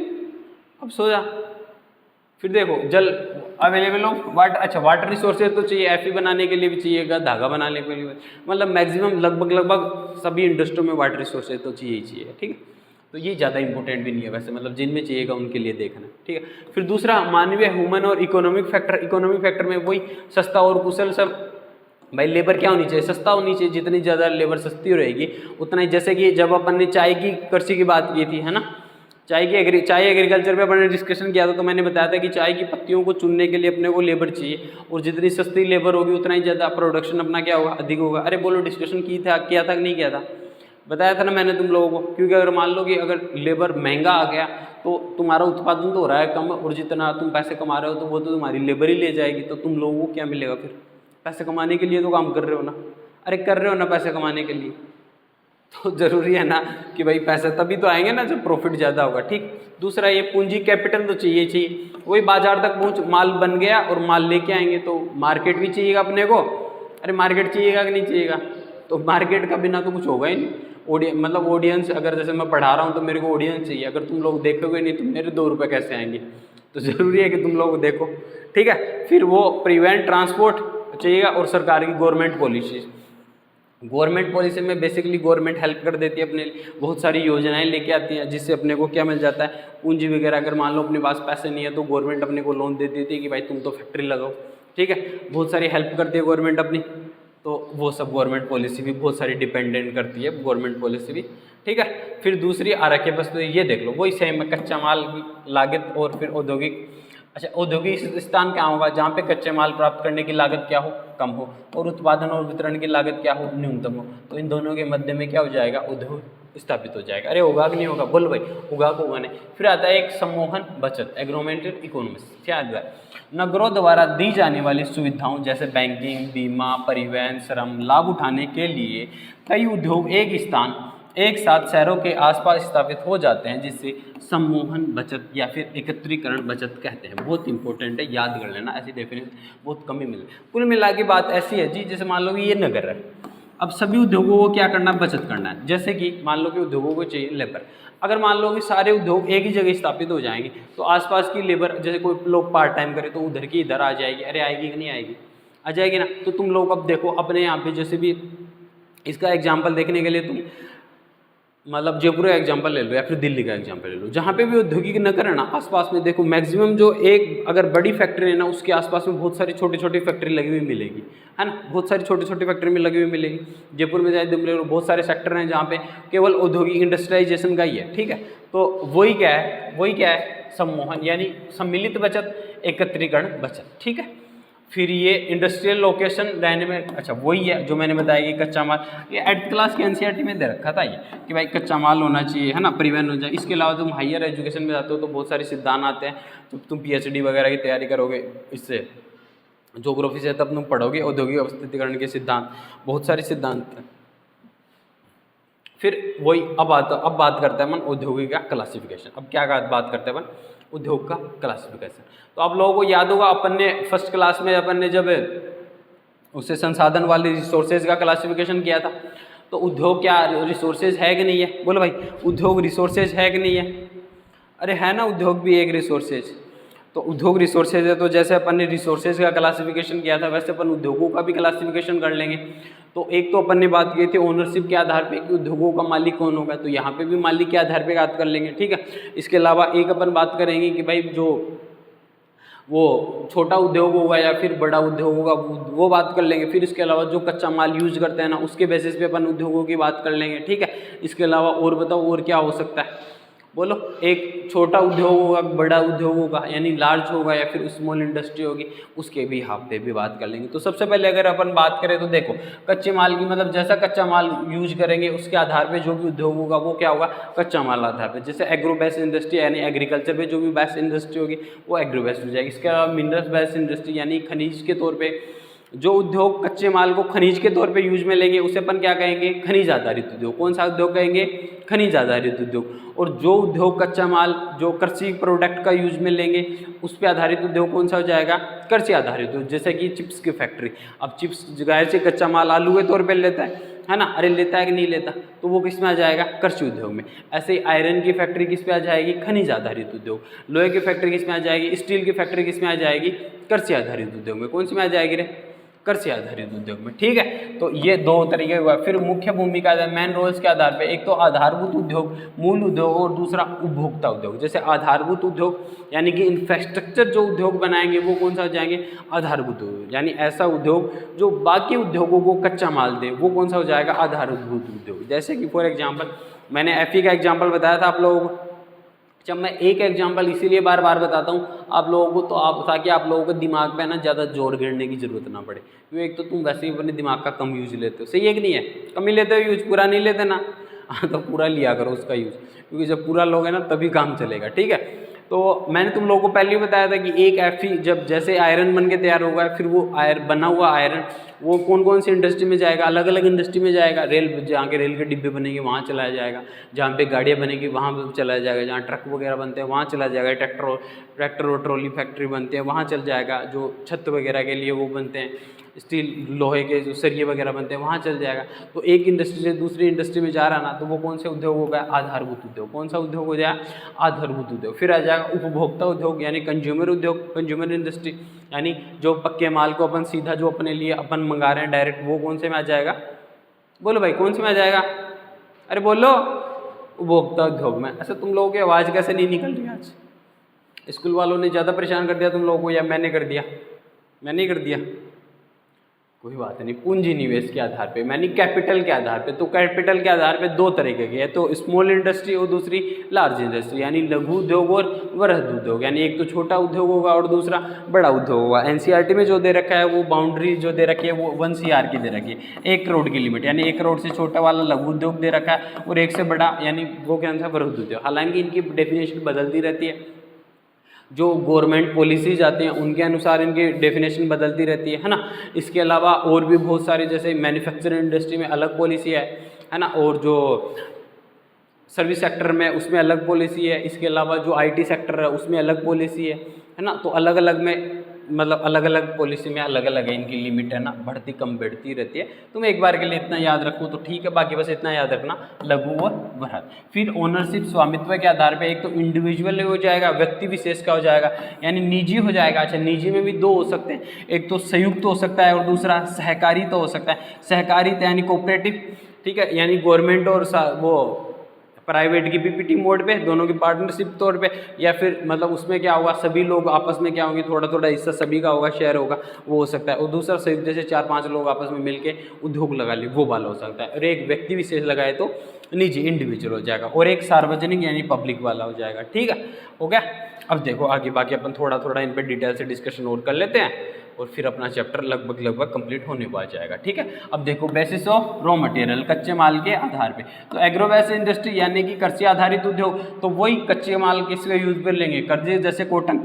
अब सो जा। फिर देखो जल अवेलेबल हो वाटर, अच्छा वाटर रिसोर्सेज तो चाहिए, Fe बनाने के लिए भी चाहिएगा, धागा बनाने के लिए, मतलब मैक्सिमम लगभग सभी इंडस्ट्रियों में वाटर रिसोर्सेज तो चाहिए ही चाहिए, ठीक है। तो ये ज़्यादा इंपॉर्टेंट भी नहीं है वैसे, मतलब जिनमें चाहिएगा उनके लिए देखना, ठीक है। फिर दूसरा मानवीय, ह्यूमन और इकोनॉमिक फैक्टर। इकोनॉमिक फैक्टर में वही सस्ता और कुशल सब, भाई लेबर क्या होनी चाहिए, सस्ता होनी चाहिए। जितनी ज़्यादा लेबर सस्ती रहेगी उतना ही, जैसे कि जब अपन ने चाय की कृषि की बात की थी, है ना, चाय एग्रीकल्चर पे अपन ने डिस्कशन किया था, तो मैंने बताया था कि चाय की पत्तियों को चुनने के लिए अपने को लेबर चाहिए, और जितनी सस्ती लेबर होगी उतना ही ज़्यादा प्रोडक्शन अपना क्या होगा, अधिक होगा। अरे बोलो डिस्कशन किया था कि नहीं किया था, बताया था ना मैंने तुम लोगों को। क्योंकि अगर मान लो कि अगर लेबर महंगा आ गया तो तुम्हारा उत्पादन तो हो रहा है कम, और जितना तुम पैसे कमा रहे हो तो वो तो तुम्हारी लेबर ही ले जाएगी, तो तुम लोगों को क्या मिलेगा फिर, पैसे कमाने के लिए तो काम कर रहे हो ना, अरे कर रहे हो ना पैसे कमाने के लिए, तो ज़रूरी है ना कि भाई पैसे तभी तो आएंगे ना जब प्रॉफिट ज़्यादा होगा, ठीक। दूसरा ये पूंजी कैपिटल तो चाहिए, वही बाजार तक पहुँच, माल बन गया और माल लेके आएंगे तो मार्केट भी चाहिएगा अपने को। अरे मार्केट चाहिएगा कि नहीं चाहिएगा, तो मार्केट का बिना तो कुछ होगा ही नहीं। मतलब ऑडियंस, अगर जैसे मैं पढ़ा रहा हूँ तो मेरे को ऑडियंस चाहिए, अगर तुम लोग देखोगे नहीं तो मेरे 2 रुपये कैसे आएंगे, तो ज़रूरी है कि तुम लोग देखो, ठीक है। फिर वो प्रिवेंट ट्रांसपोर्ट चाहिएगा, और सरकार की गवर्नमेंट पॉलिसी में बेसिकली गवर्नमेंट हेल्प कर देती है, अपने बहुत सारी योजनाएं लेके आती हैं, जिससे अपने को क्या मिल जाता है, पूंजी वगैरह। अगर मान लो अपने पास पैसे नहीं है तो गवर्नमेंट अपने को लोन दे देती है कि भाई तुम तो फैक्ट्री लगाओ, ठीक है। बहुत सारी हेल्प करती है गवर्नमेंट अपनी, तो वो सब गवर्नमेंट पॉलिसी भी बहुत सारी डिपेंडेंट करती है गवर्नमेंट पॉलिसी भी, ठीक है। फिर दूसरी आरक्षित वस्तु ये देख लो, वही सेम है, कच्चा माल की लागत और फिर औद्योगिक। अच्छा, औद्योगिक स्थान क्या होगा, जहाँ पे कच्चे माल प्राप्त करने की लागत क्या हो, कम हो, और उत्पादन और वितरण की लागत क्या हो, न्यूनतम हो। तो इन दोनों के मध्य में क्या हो जाएगा, उद्योग स्थापित हो जाएगा। अरे होगा कि नहीं होगा, बोलो भाई, होगा को होगा नहीं। फिर आता है एक सम्मोहन बचत, एग्रोमेंटेड इकोनॉमिक्स। क्या है, नगरों द्वारा दी जाने वाली सुविधाओं जैसे बैंकिंग, बीमा, परिवहन, श्रम लाभ उठाने के लिए कई उद्योग एक साथ शहरों के आसपास स्थापित हो जाते हैं, जिससे सम्मोहन बचत या फिर एकत्रीकरण बचत कहते हैं। बहुत इंपॉर्टेंट है, याद कर लेना, ऐसी डेफिनेशन बहुत कम ही मिले। कुल मिला के बात ऐसी है जी, जैसे मान लो कि ये नगर है, अब सभी उद्योगों को क्या करना है, बचत करना है। जैसे कि मान लो कि उद्योगों को चाहिए लेबर, अगर मान लो कि सारे उद्योग एक ही जगह स्थापित हो जाएंगे तो आसपास की लेबर, जैसे कोई लोग पार्ट टाइम करे तो उधर की इधर आ जाएगी। अरे आएगी कि नहीं आएगी, आ जाएगी ना। तो तुम लोग अब देखो अपने यहाँ पे, जैसे भी इसका एग्जाम्पल देखने के लिए तुम मतलब जयपुर का एग्जांपल ले लो या फिर दिल्ली का एग्जांपल ले लो, जहाँ पे भी औद्योगिक नगर है ना, आसपास में देखो मैक्सिमम जो एक अगर बड़ी फैक्ट्री है ना, उसके आसपास में बहुत सारी छोटी छोटी फैक्ट्री लगी हुई मिलेगी, है ना, बहुत सारी छोटी छोटी फैक्ट्री में लगी हुई मिलेगी। जयपुर में जाए दिल्ली में बहुत सारे सेक्टर हैं जहाँ पे केवल औद्योगिक इंडस्ट्रियलाइजेशन का ही है, ठीक है। तो वही क्या है, सम्मोहन यानी सम्मिलित बचत, एकत्रीकरण बचत, ठीक है। फिर ये इंडस्ट्रियल लोकेशन रहने में, अच्छा वही है जो मैंने बताया कि कच्चा माल, ये 8th क्लास के एनसीईआरटी में दे रखा था ये कि भाई कच्चा माल होना चाहिए, है ना, परिवहन हो जाए। इसके अलावा तुम हायर एजुकेशन में जाते हो तो बहुत सारे सिद्धांत आते हैं, तो तुम पीएचडी वगैरह की तैयारी करोगे, इससे ज्योग्राफी से तब तुम पढ़ोगे औद्योगिक अवस्थितीकरण के सिद्धांत, बहुत सारे सिद्धांत हैं। फिर वही अब बात करते हैं अपन औद्योगिक का क्लासिफिकेशन। अब क्या बात करते हैं अपन, उद्योग का क्लासिफिकेशन। तो आप लोगों को याद होगा अपन ने फर्स्ट क्लास में अपन ने जब उससे संसाधन वाले रिसोर्सेज का क्लासिफिकेशन किया था, तो उद्योग क्या रिसोर्सेज है कि नहीं है, बोलो भाई, उद्योग रिसोर्सेज है कि नहीं है। अरे है ना, उद्योग भी एक रिसोर्सेज। तो उद्योग रिसोर्सेज है, तो जैसे अपन ने रिसोर्सेज का क्लासिफिकेशन किया था वैसे अपन उद्योगों का भी क्लासिफिकेशन कर लेंगे। तो एक तो अपन ने बात की थी ओनरशिप के आधार पे कि उद्योगों का मालिक कौन होगा, तो यहाँ पे भी मालिक के आधार पे बात कर लेंगे, ठीक है। इसके अलावा एक अपन बात करेंगे कि भाई जो वो छोटा उद्योग होगा या फिर बड़ा उद्योग होगा वो बात कर लेंगे। फिर इसके अलावा जो कच्चा माल यूज करते हैं ना, उसके बेसिस पे अपन उद्योगों की बात कर लेंगे, ठीक है। इसके अलावा और बताओ और क्या हो सकता है, बोलो। एक छोटा उद्योग होगा, बड़ा उद्योग होगा यानी लार्ज होगा, या फिर स्मॉल इंडस्ट्री होगी, उसके भी हाफ पे भी बात कर लेंगे। तो सबसे पहले अगर अपन बात करें तो देखो कच्चे माल की, मतलब जैसा कच्चा माल यूज करेंगे उसके आधार पे जो भी उद्योग होगा वो क्या होगा, कच्चा माल आधार पे। जैसे एग्रो बेस्ड इंडस्ट्री यानी एग्रीकल्चर पे जो भी बेस्ड इंडस्ट्री होगी वो एग्रो बेस्ड हो जाएगी। इसके अलावा मिनरल्स बेस्ड इंडस्ट्री यानी खनिज के तौर पर जो उद्योग कच्चे माल को खनिज के तौर पे यूज में लेंगे उसे अपन क्या कहेंगे, खनिज आधारित उद्योग। कौन सा उद्योग कहेंगे, खनिज आधारित उद्योग। और जो उद्योग कच्चा माल जो कृषि प्रोडक्ट का यूज में लेंगे उस पर आधारित उद्योग कौन सा हो जाएगा, कृषि आधारित उद्योग। जैसे कि चिप्स की फैक्ट्री, अब चिप्स जाहिर से कच्चा माल आलू के तौर पर लेता है ना, अरे लेता है कि नहीं लेता, तो वो किस में आ जाएगा, कृषि उद्योग में। ऐसे ही आयरन की फैक्ट्री किस पे आ जाएगी, खनिज आधारित उद्योग। लोहे की फैक्ट्री किस में आ जाएगी, स्टील की फैक्ट्री किस में आ जाएगी, कृषि आधारित उद्योग में। कौन सी में आ जाएगी रे, कृषि आधारित उद्योग में, ठीक है। तो ये दो तरीके हुआ। फिर मुख्य भूमिका मेन रोल्स के आधार पे, एक तो आधारभूत उद्योग, मूल उद्योग, और दूसरा उपभोक्ता उद्योग। जैसे आधारभूत उद्योग यानी कि इंफ्रास्ट्रक्चर जो उद्योग बनाएंगे वो कौन सा हो जाएंगे, आधारभूत उद्योग। यानी ऐसा उद्योग जो बाकी उद्योगों को कच्चा माल दे वो कौन सा हो जाएगा, आधारभूत उद्योग। जैसे कि फॉर एग्जाम्पल मैंने एफई का एग्जाम्पल बताया था आप लोगों को। जब मैं एक एग्जांपल इसीलिए बार बार बताता हूँ आप लोगों को, तो ताकि आप लोगों को दिमाग पे ना ज़्यादा जोर गिरने की जरूरत ना पड़े, क्योंकि एक तो तुम वैसे ही अपने दिमाग का कम यूज लेते हो, सही है कि नहीं है, कम ही लेते हो यूज, पूरा नहीं लेते ना। हाँ तो पूरा लिया करो उसका यूज, क्योंकि जब पूरा लोगे ना तभी काम चलेगा, ठीक है। तो मैंने तुम लोगों को पहले ही बताया था कि एक Fe जब जैसे आयरन बन के तैयार होगा, फिर वो बना हुआ आयरन वो कौन कौन सी इंडस्ट्री में जाएगा, अलग अलग इंडस्ट्री में जाएगा। रेल, जहाँ के रेल के डिब्बे बनेंगे वहाँ चलाया जाएगा, जहाँ पे गाड़ियाँ बनेगी वहाँ चलाया जाएगा, जहाँ ट्रक वगैरह बनते हैं वहाँ चला जाएगा, ट्रैक्टर और ट्रॉली फैक्ट्री बनते हैं वहाँ चल जाएगा, जो छत वगैरह के लिए वो बनते हैं, स्टील लोहे के जो सरिये वगैरह बनते हैं वहाँ चल जाएगा। तो एक इंडस्ट्री से दूसरी इंडस्ट्री में जा रहा ना, तो वो कौन से उद्योग हो गया, आधारभूत उद्योग। कौन सा उद्योग हो जाए, आधारभूत उद्योग। फिर आ जाएगा उपभोक्ता उद्योग यानी कंज्यूमर उद्योग, कंज्यूमर इंडस्ट्री, यानी जो पक्के माल को अपन सीधा जो अपने लिए अपन मंगा रहे हैं डायरेक्ट, वो कौन से में आ जाएगा, बोलो भाई कौन से में आ जाएगा, अरे बोलो, उपभोक्ता उद्योग में। ऐसा तुम लोगों की आवाज़ कैसे नहीं निकल रही आज, स्कूल वालों ने ज़्यादा परेशान कर दिया तुम लोगों को या मैंने कर दिया, मैंने ही कर दिया, कोई बात नहीं, पूंजी निवेश के आधार पे यानी कैपिटल के आधार पे। तो कैपिटल के आधार पे दो तरीके के है, तो स्मॉल इंडस्ट्री और दूसरी लार्ज इंडस्ट्री, यानी लघु उद्योग और वृहद उद्योग। यानी एक तो छोटा उद्योग होगा और दूसरा बड़ा उद्योग होगा। एनसीईआरटी में जो दे रखा है वो बाउंड्री जो दे रखी है वो 1 CR की दे रखी है, 1 करोड़ की लिमिट, यानी 1 करोड़ से छोटा वाला लघु उद्योग दे रखा है और 1 से बड़ा यानी वो क्या था वृहद उद्योग। हालांकि इनकी डेफिनेशन बदलती रहती है, जो गवर्नमेंट पॉलिसीज आती हैं उनके अनुसार इनकी डेफिनेशन बदलती रहती है ना। इसके अलावा और भी बहुत सारे, जैसे मैन्युफैक्चरिंग इंडस्ट्री में अलग पॉलिसी है ना, और जो सर्विस सेक्टर में उसमें अलग पॉलिसी है। इसके अलावा जो IT सेक्टर है उसमें अलग पॉलिसी है ना। तो अलग अलग में मतलब अलग अलग पॉलिसी में अलग अलग है इनकी लिमिट है ना, बढ़ती कम बढ़ती रहती है। तो मैं एक बार के लिए इतना याद रखूँ तो ठीक है, बाकी बस इतना याद रखना लघु और वृहद। फिर ओनरशिप स्वामित्व के आधार पे एक तो इंडिविजुअल हो जाएगा, व्यक्ति विशेष का हो जाएगा, यानी निजी हो जाएगा। अच्छा, निजी में भी 2 हो सकते हैं, एक तो संयुक्त हो सकता है और दूसरा सहकारी तो हो सकता है। सहकारी यानी कोऑपरेटिव, ठीक है, यानी गवर्नमेंट और वो प्राइवेट की PPT मोड पे, दोनों की पार्टनरशिप तौर पे, या फिर मतलब उसमें क्या होगा सभी लोग आपस में क्या होंगे, थोड़ा थोड़ा हिस्सा सभी का होगा, शेयर होगा, वो हो सकता है। और दूसरा संयुक्त, जैसे 4-5 लोग आपस में मिलके उद्योग लगा ले, वो वाला हो सकता है। और एक व्यक्ति विशेष लगाए तो निजी इंडिविजुअल हो जाएगा, और एक सार्वजनिक यानी पब्लिक वाला हो जाएगा। ठीक है, हो गया। अब देखो आगे बाकी अपन थोड़ा थोड़ा इन पर डिटेल से डिस्कशन और कर लेते हैं और फिर अपना चैप्टर लगभग कंप्लीट होने को आ जाएगा। ठीक है, अब देखो बेसिस ऑफ रॉ मटेरियल, कच्चे माल के आधार पे। तो एग्रोवेस इंडस्ट्री यानी कि कृषि आधारित उद्योग, तो वही कच्चे माल किसके यूज पर लेंगे, कर्जे जैसे कॉटन,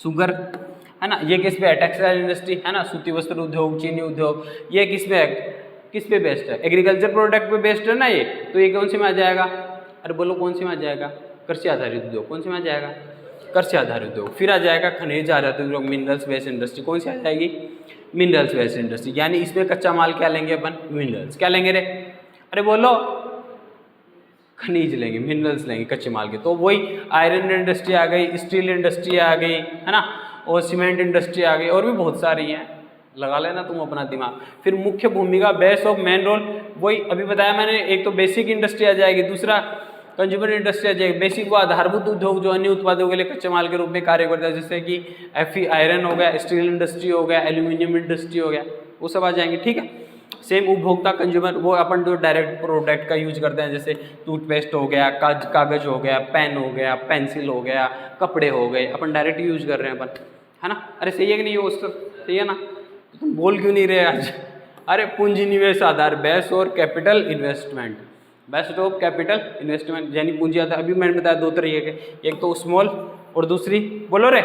शुगर है ना, ये किस पे है, टेक्सटाइल इंडस्ट्री है ना, सूती वस्त्र उद्योग, चीनी उद्योग, ये किस पे है, किस पे बेस्ड है, एग्रीकल्चर प्रोडक्ट पे बेस्ड है ना ये। तो ये कौन सी में आ जाएगा, अरे बोलो कौन सी में आ जाएगा, कृषि आधारित उद्योग। कौन सी में आ जाएगा, कृषि आधारित उद्योग। फिर आ जाएगा खनिज आधारित उद्योग, मिनरल्स बेस्ड इंडस्ट्री। कौन सी आ जाएगी, मिनरल्स बेस्ड इंडस्ट्री, यानी इसमें कच्चा माल क्या लेंगे अपन, मिनरल्स। क्या लेंगे रे, अरे बोलो, खनिज लेंगे, मिनरल्स लेंगे कच्चे माल के। तो वही आयरन इंडस्ट्री आ गई, स्टील इंडस्ट्री आ गई है ना, और सीमेंट इंडस्ट्री आ गई, और भी बहुत सारी हैं, लगा लेना तुम अपना दिमाग। फिर मुख्य भूमिका, बेस ऑफ मेन रोल, वही अभी बताया मैंने, एक तो बेसिक इंडस्ट्री आ जाएगी, दूसरा कंज्यूमर इंडस्ट्री आ जाएगी। बेसिक वो आधारभूत उद्योग जो अन्य उत्पादों के लिए कच्चे माल के रूप में कार्य करता है, जैसे कि Fe आयरन हो गया, स्टील इंडस्ट्री हो गया, एल्यूमिनियम इंडस्ट्री हो गया, वो सब आ जाएंगे। ठीक है, सेम उपभोक्ता कंज्यूमर, वो अपन जो डायरेक्ट प्रोडक्ट का यूज करते हैं, जैसे टूथपेस्ट हो गया, कागज हो गया, पेन हो गया, पेंसिल हो गया, कपड़े हो गए, अपन डायरेक्ट यूज कर रहे हैं अपन, है ना। अरे सही है कि नहीं, वो सही है ना, तो तुम बोल क्यों नहीं रहे आज। अरे पूंजी निवेश आधार, बेस और capital investment, best of capital investment यानी पूंजी आधार। अभी मैंने बताया 2 तरीके के, एक तो स्मॉल और दूसरी, बोलो रे,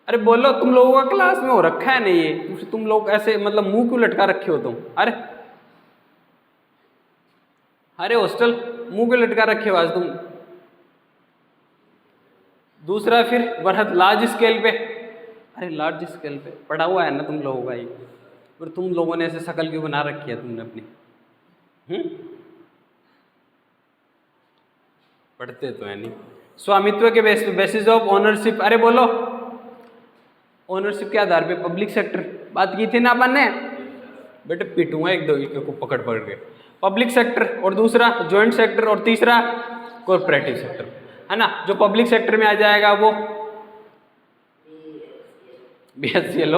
अरे बोलो, तुम लोगों का क्लास में हो रखा है नहीं ये, तुम लोग ऐसे मतलब मुंह क्यों लटका रखे हो तुम, अरे अरे हॉस्टल मुंह क्यों लटका रखे हो आज तुम। दूसरा फिर वृहद, लार्ज स्केल पे, अरे लार्ज स्केल पे पढ़ा हुआ है ना तुम लोगों का ये, पर तुम लोगों ने ऐसे शकल क्यों बना रखी है तुमने अपनी, पढ़ते तो है नहीं। स्वामित्व के बेसिस ऑफ ओनरशिप, अरे बोलो, ओनरशिप के आधार पे पब्लिक सेक्टर, बात की थी ना अपन ने, बेटे पीटूंगा एक को पकड़ के। पब्लिक सेक्टर, और दूसरा जॉइंट सेक्टर, और तीसरा कॉर्पोरेटिव सेक्टर, है ना। जो पब्लिक सेक्टर में आ जाएगा वो BSCL,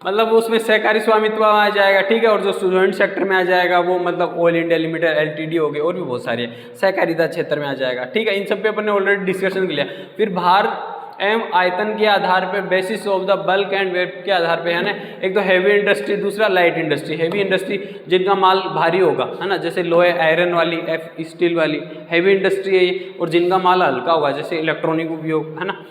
मतलब उसमें सहकारी स्वामित्व आ जाएगा। ठीक है, और जो जॉइंट सेक्टर में आ जाएगा वो मतलब ऑल इंडिया लिमिटेड LTD हो गई, और भी बहुत सारी है, सहकारिता क्षेत्र में आ जाएगा। ठीक है, इन सब पे अपन ने ऑलरेडी डिस्कशन किया। फिर भार एवं आयतन के आधार पे, basis of the bulk and weight के आधार पे, है ना। एक तो हैवी इंडस्ट्री, दूसरा लाइट इंडस्ट्री। हैवी इंडस्ट्री जिनका माल भारी होगा, है ना, जैसे लोहे आयरन वाली, स्टील वाली हैवी इंडस्ट्री है ये, और जिनका माल हल्का होगा जैसे इलेक्ट्रॉनिक उपयोग, है ना,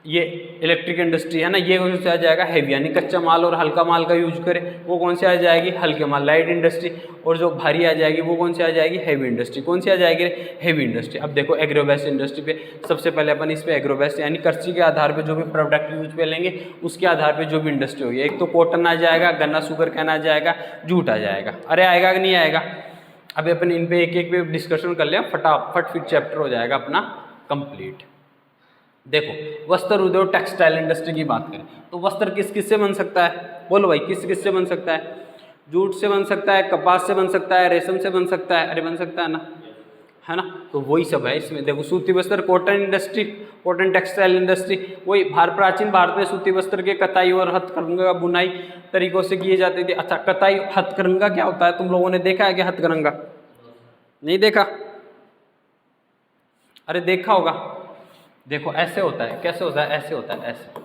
ये इलेक्ट्रिक इंडस्ट्री, है ना, ये कौन से आ जाएगा, हैवी, यानी कच्चा माल और हल्का माल का यूज करें, वो कौन से आ जाएगी, हल्के माल, लाइट इंडस्ट्री। और जो भारी आ जाएगी वो कौन सी आ जाएगी, हैवी इंडस्ट्री। कौन सी आ जाएगी, हैवी इंडस्ट्री। अब देखो एग्रोवेस्ट इंडस्ट्री पे सबसे पहले अपन इस पे एग्रोवेस्ट यानी कृषि के आधार पे जो भी प्रोडक्ट यूज पे लेंगे उसके आधार पे जो भी इंडस्ट्री होगी, एक तो कॉटन आ जाएगा, गन्ना शुगर कैन आ जाएगा, जूट आ जाएगा। अरे आएगा कि नहीं आएगा, अभी अपन इन पे एक एक पे डिस्कशन कर लिया, फटाफट फिर चैप्टर हो जाएगा अपना कंप्लीट। देखो वस्त्र उद्योग, टेक्सटाइल इंडस्ट्री की बात करें तो वस्त्र किस किस से बन सकता है, बोलो भाई किस किस से बन सकता है, जूट से बन सकता है, कपास से बन सकता है, रेशम से बन सकता है, अरे बन सकता है ना, है ना। तो वही सब है इसमें। देखो सूती वस्त्र, cotton industry, cotton textile industry, वही प्राचीन भारत में सूती वस्त्र के कताई और हथकरघा बुनाई तरीकों से किए जाते थे। अच्छा, कताई हथकरघा क्या होता है, तुम लोगों ने देखा है क्या हथकरघा? नहीं देखा? अरे देखा होगा। देखो ऐसे होता है, कैसे होता है, ऐसे होता है, ऐसे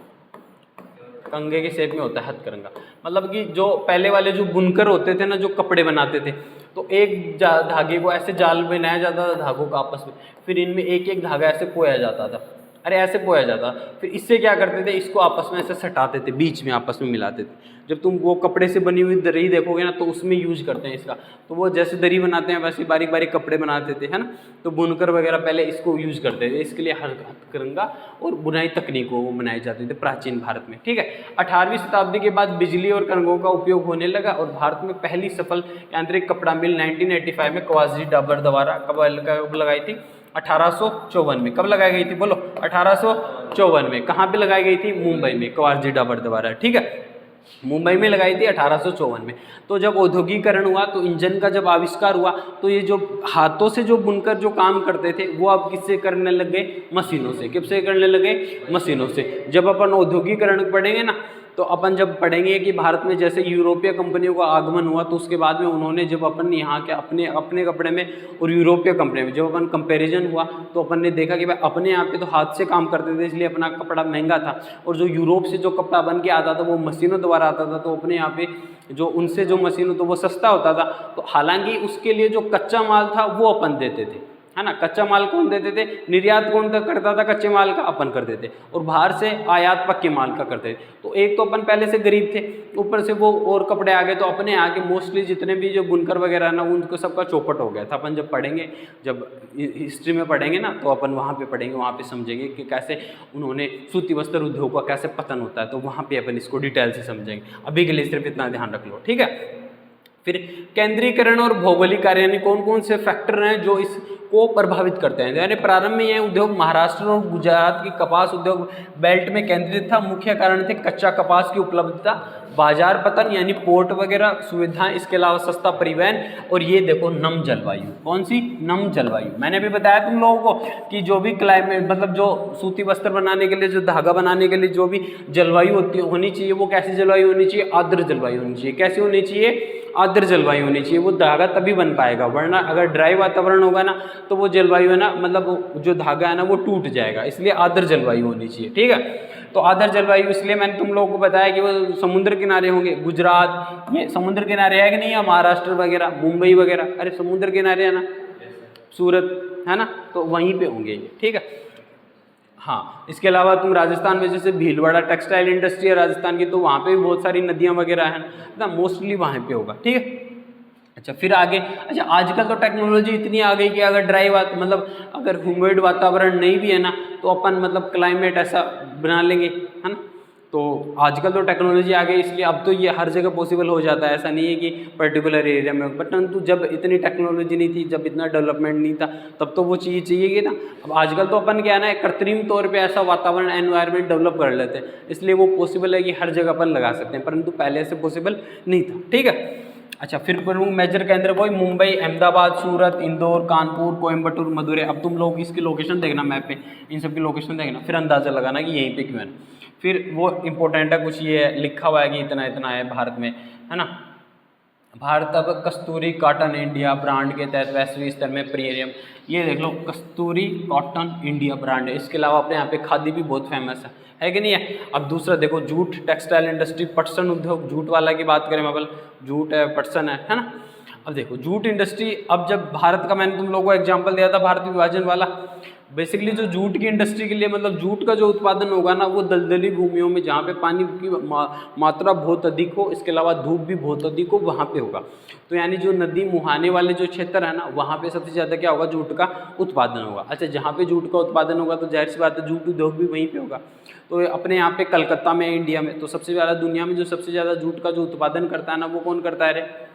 कंघे के शेप में होता है हथकरघा। मतलब कि जो पहले वाले जो बुनकर होते थे ना, जो कपड़े बनाते थे, तो एक धागे को ऐसे जाल बनाया जाता था धागों का आपस में, फिर इनमें एक एक धागा ऐसे पोया जाता था। अरे ऐसे पोया जाता, फिर इससे क्या करते थे, इसको आपस में ऐसे सटाते थे, बीच में आपस में मिलाते थे। जब तुम वो कपड़े से बनी हुई दरी देखोगे ना, तो उसमें यूज करते हैं इसका। तो वो जैसे दरी बनाते हैं वैसे बारीक बारीक कपड़े बनाते थे, है ना। तो बुनकर वगैरह पहले इसको यूज करते थे, इसके लिए हथकरघा और बुनाई तकनीकों वो बनाए जाते थे प्राचीन भारत में, ठीक है। 18वीं शताब्दी के बाद बिजली और कंघों का उपयोग होने लगा और भारत में पहली सफल यांत्रिक कपड़ा मिल 1985 में कवासी डाबर द्वारा कब लगाई थी? 1854 में। कब लगाई गई थी बोलो? 1854 में। कहाँ पे लगाई गई थी? मुंबई में, कवासी डाबर द्वारा, ठीक है। मुंबई में लगाई थी 1854 में। तो जब औद्योगिकरण हुआ, तो इंजन का जब आविष्कार हुआ, तो ये जो हाथों से जो बुनकर जो काम करते थे, वो अब किससे करने लग गए? मशीनों से। किससे करने लगे? मशीनों से। जब अपन औद्योगिकरण पढ़ेंगे ना, तो अपन जब पढ़ेंगे कि भारत में जैसे यूरोपीय कंपनियों का आगमन हुआ, तो उसके बाद में उन्होंने जब अपन यहाँ के अपने अपने कपड़े में और यूरोपीय कंपनी में जब अपन कंपैरिजन हुआ, तो अपन ने देखा कि भाई अपने यहाँ पे तो हाथ से काम करते थे, इसलिए अपना कपड़ा महंगा था, और जो यूरोप से जो कपड़ा बन के आता था वो मशीनों द्वारा आता था, तो अपने यहाँ पे जो उनसे जो मशीनों तो वो सस्ता होता था। तो हालांकि उसके लिए जो कच्चा माल था वो अपन देते थे, है ना। कच्चा माल कौन देते थे? निर्यात कौन करता था कच्चे माल का? अपन करते थे। और बाहर से आयात पक्के माल का करते थे। तो एक तो अपन पहले से गरीब थे, ऊपर से वो और कपड़े आ गए, तो अपने यहाँ के मोस्टली जितने भी जो बुनकर वगैरह ना, उनको सबका चौपट हो गया था। अपन जब पढ़ेंगे, जब हिस्ट्री में पढ़ेंगे ना, तो अपन वहाँ पे पढ़ेंगे, वहाँ पे समझेंगे कि कैसे उन्होंने सूती वस्त्र उद्योग का कैसे पतन होता है, तो वहाँ पे अपन इसको डिटेल से समझेंगे। अभी के लिए सिर्फ इतना ध्यान रख लो, ठीक है। फिर केंद्रीकरण और भौगोलिक कार्य, यानी कौन कौन से फैक्टर हैं जो इसको प्रभावित करते हैं। यानी प्रारंभ में यह उद्योग महाराष्ट्र और गुजरात की कपास उद्योग बेल्ट में केंद्रित था। मुख्य कारण थे कच्चा कपास की उपलब्धता, बाजार पतन यानी पोर्ट वगैरह सुविधाएं, इसके अलावा सस्ता परिवहन, और ये देखो नम जलवायु। कौन सी? नम जलवायु। मैंने अभी बताया तुम लोगों को कि जो भी क्लाइमेट, मतलब जो सूती वस्त्र बनाने के लिए, जो धागा बनाने के लिए जो भी जलवायु होनी चाहिए, वो कैसी जलवायु होनी चाहिए? आर्द्र जलवायु होनी चाहिए। कैसी होनी चाहिए? आर्द्र जलवायु होनी चाहिए। वो धागा तभी बन पाएगा, वरना अगर ड्राई वातावरण होगा ना, तो वो जलवायु है ना, मतलब जो धागा है ना, वो टूट जाएगा। इसलिए आर्द्र जलवायु होनी चाहिए, ठीक है। तो आर्द्र जलवायु इसलिए मैंने तुम लोगों को बताया कि वो समुद्र किनारे होंगे। गुजरात ये समुद्र किनारे है कि नहीं है? महाराष्ट्र वगैरह, मुंबई वगैरह, अरे समुद्र किनारे है ना, सूरत है ना, तो वहीं पे होंगे ये, ठीक है। हाँ, इसके अलावा तुम राजस्थान में जैसे भीलवाड़ा टेक्सटाइल इंडस्ट्री है राजस्थान की, तो वहाँ पे भी बहुत सारी नदियाँ वगैरह हैं ना, मोस्टली वहाँ पे होगा, ठीक है। अच्छा, फिर आगे, अच्छा आजकल तो टेक्नोलॉजी इतनी आ गई कि अगर ड्राई मतलब अगर ह्यूमिड वातावरण नहीं भी है ना, तो अपन मतलब क्लाइमेट ऐसा बना लेंगे, है ना। तो आजकल तो टेक्नोलॉजी आ गई, इसलिए अब तो ये हर जगह पॉसिबल हो जाता है। ऐसा नहीं है कि पर्टिकुलर एरिया में, परंतु जब इतनी टेक्नोलॉजी नहीं थी, जब इतना डेवलपमेंट नहीं था, तब तो वो चीज़ चाहिए ना। अब आजकल तो अपन क्या है ना, कृत्रिम तौर पे ऐसा वातावरण एनवायरनमेंट डेवलप कर लेते हैं, इसलिए वो पॉसिबल है कि हर जगह अपन लगा सकते हैं, परंतु पहले से पॉसिबल नहीं था, ठीक है। अच्छा, फिर प्रमुख मेजर केंद्र वही मुंबई, अहमदाबाद, सूरत, इंदौर, कानपुर, कोयम्बटूर, मदुरै। अब तुम लोग इसकी लोकेशन देखना मैप पे, इन सब की लोकेशन देखना, फिर अंदाज़ा लगाना कि यहीं पे क्यों है। फिर वो इम्पोर्टेंट है, कुछ ये लिखा हुआ है कि इतना इतना है भारत में, है ना। भारत अब कस्तूरी कॉटन इंडिया ब्रांड के तहत वैश्विक स्तर में प्रीमियम, ये देख लो कस्तूरी कॉटन इंडिया ब्रांड है। इसके अलावा अपने यहाँ पे खादी भी बहुत फेमस है कि नहीं है। अब दूसरा देखो, जूट टेक्सटाइल इंडस्ट्री, पटसन उद्योग, जूट वाला की बात करें मतलब जूट है, पटसन है ना। अब देखो जूट इंडस्ट्री, अब जब भारत का मैंने तुम लोगों को एग्जांपल दिया था भारत विभाजन वाला, बेसिकली जो जूट की इंडस्ट्री के लिए मतलब जूट का जो उत्पादन होगा ना, वो दलदली भूमियों में जहाँ पे पानी की मात्रा बहुत अधिक हो, इसके अलावा धूप भी बहुत अधिक हो, वहाँ पे होगा। तो यानी जो नदी मुहाने वाले जो क्षेत्र है ना, वहाँ पे सबसे ज़्यादा क्या होगा? जूट का उत्पादन होगा। अच्छा, जहाँ पे जूट का उत्पादन होगा तो जाहिर सी बात है जूट उद्योग भी वहीं पे होगा। तो अपने यहाँ पे कलकत्ता में, इंडिया में, तो सबसे ज़्यादा दुनिया में जो सबसे ज़्यादा जूट का जो उत्पादन करता है ना, वो कौन करता है? रे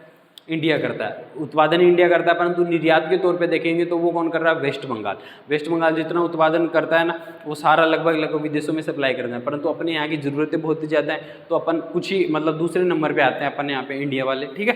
इंडिया करता है। उत्पादन इंडिया करता है, परंतु निर्यात के तौर पे देखेंगे तो वो कौन कर रहा है? वेस्ट बंगाल। वेस्ट बंगाल जितना उत्पादन करता है ना, वो सारा लगभग विदेशों में सप्लाई करता है, परंतु अपने यहाँ की ज़रूरतें बहुत ही ज़्यादा हैं, तो अपन कुछ ही मतलब दूसरे नंबर पे आते हैं अपन यहाँ पे इंडिया वाले, ठीक है।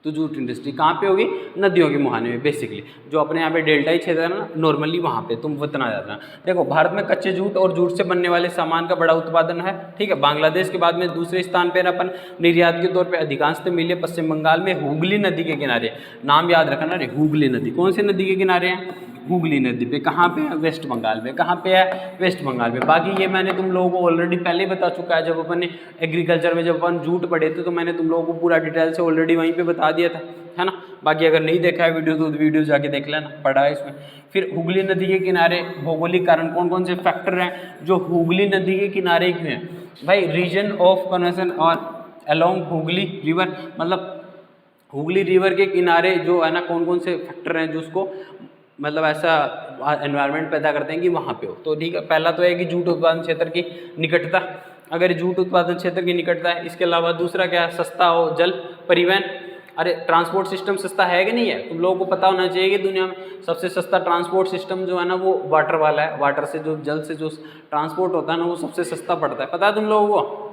तो जूट इंडस्ट्री कहाँ पे होगी? नदियों के मुहाने में बेसिकली, जो अपने यहाँ पे डेल्टाई क्षेत्र है ना नॉर्मली वहाँ पे तुम उतना जाता है। देखो भारत में कच्चे जूट और जूट से बनने वाले सामान का बड़ा उत्पादन है, ठीक है। बांग्लादेश के बाद में दूसरे स्थान पर अपन निर्यात के तौर पर अधिकांशतः मिले पश्चिम बंगाल में हुगली नदी के किनारे। नाम याद रखना रे, हुगली नदी। कौन सी नदी के किनारे हैं? हुगली नदी पे। कहाँ पे है? वेस्ट बंगाल में। कहाँ पे है? वेस्ट बंगाल में। बाकी ये मैंने तुम लोगों को ऑलरेडी पहले ही बता चुका है, जब अपन ने एग्रीकल्चर में जब अपन जूट पढ़े थे तो मैंने तुम लोगों को पूरा डिटेल से ऑलरेडी वहीं पे बता दिया था, है ना। बाकी अगर नहीं देखा है वीडियो तो वीडियो जाके देख लेना, पढ़ा है इसमें। फिर हुगली नदी के किनारे भौगोलिक कारण कौन कौन से फैक्टर हैं जो हुगली नदी के किनारे क्यों हैं? भाई रीजन ऑफ कन्वर्सन और अलोंग हुगली रिवर, मतलब हुगली रिवर के किनारे जो है ना कौन कौन से फैक्टर हैं जो उसको मतलब ऐसा एनवायरनमेंट पैदा करते हैं कि वहाँ पे हो। तो ठीक है, पहला तो है कि जूट उत्पादन क्षेत्र की निकटता। अगर जूट उत्पादन क्षेत्र की निकटता है, इसके अलावा दूसरा क्या है? सस्ता हो जल परिवहन। अरे ट्रांसपोर्ट सिस्टम सस्ता है कि नहीं है? तुम लोगों को पता होना चाहिए कि दुनिया में सबसे सस्ता ट्रांसपोर्ट सिस्टम जो है ना वो वाटर वाला है। वाटर से जो जल से जो ट्रांसपोर्ट होता है ना वो सबसे सस्ता पड़ता है। पता है तुम लोगों को?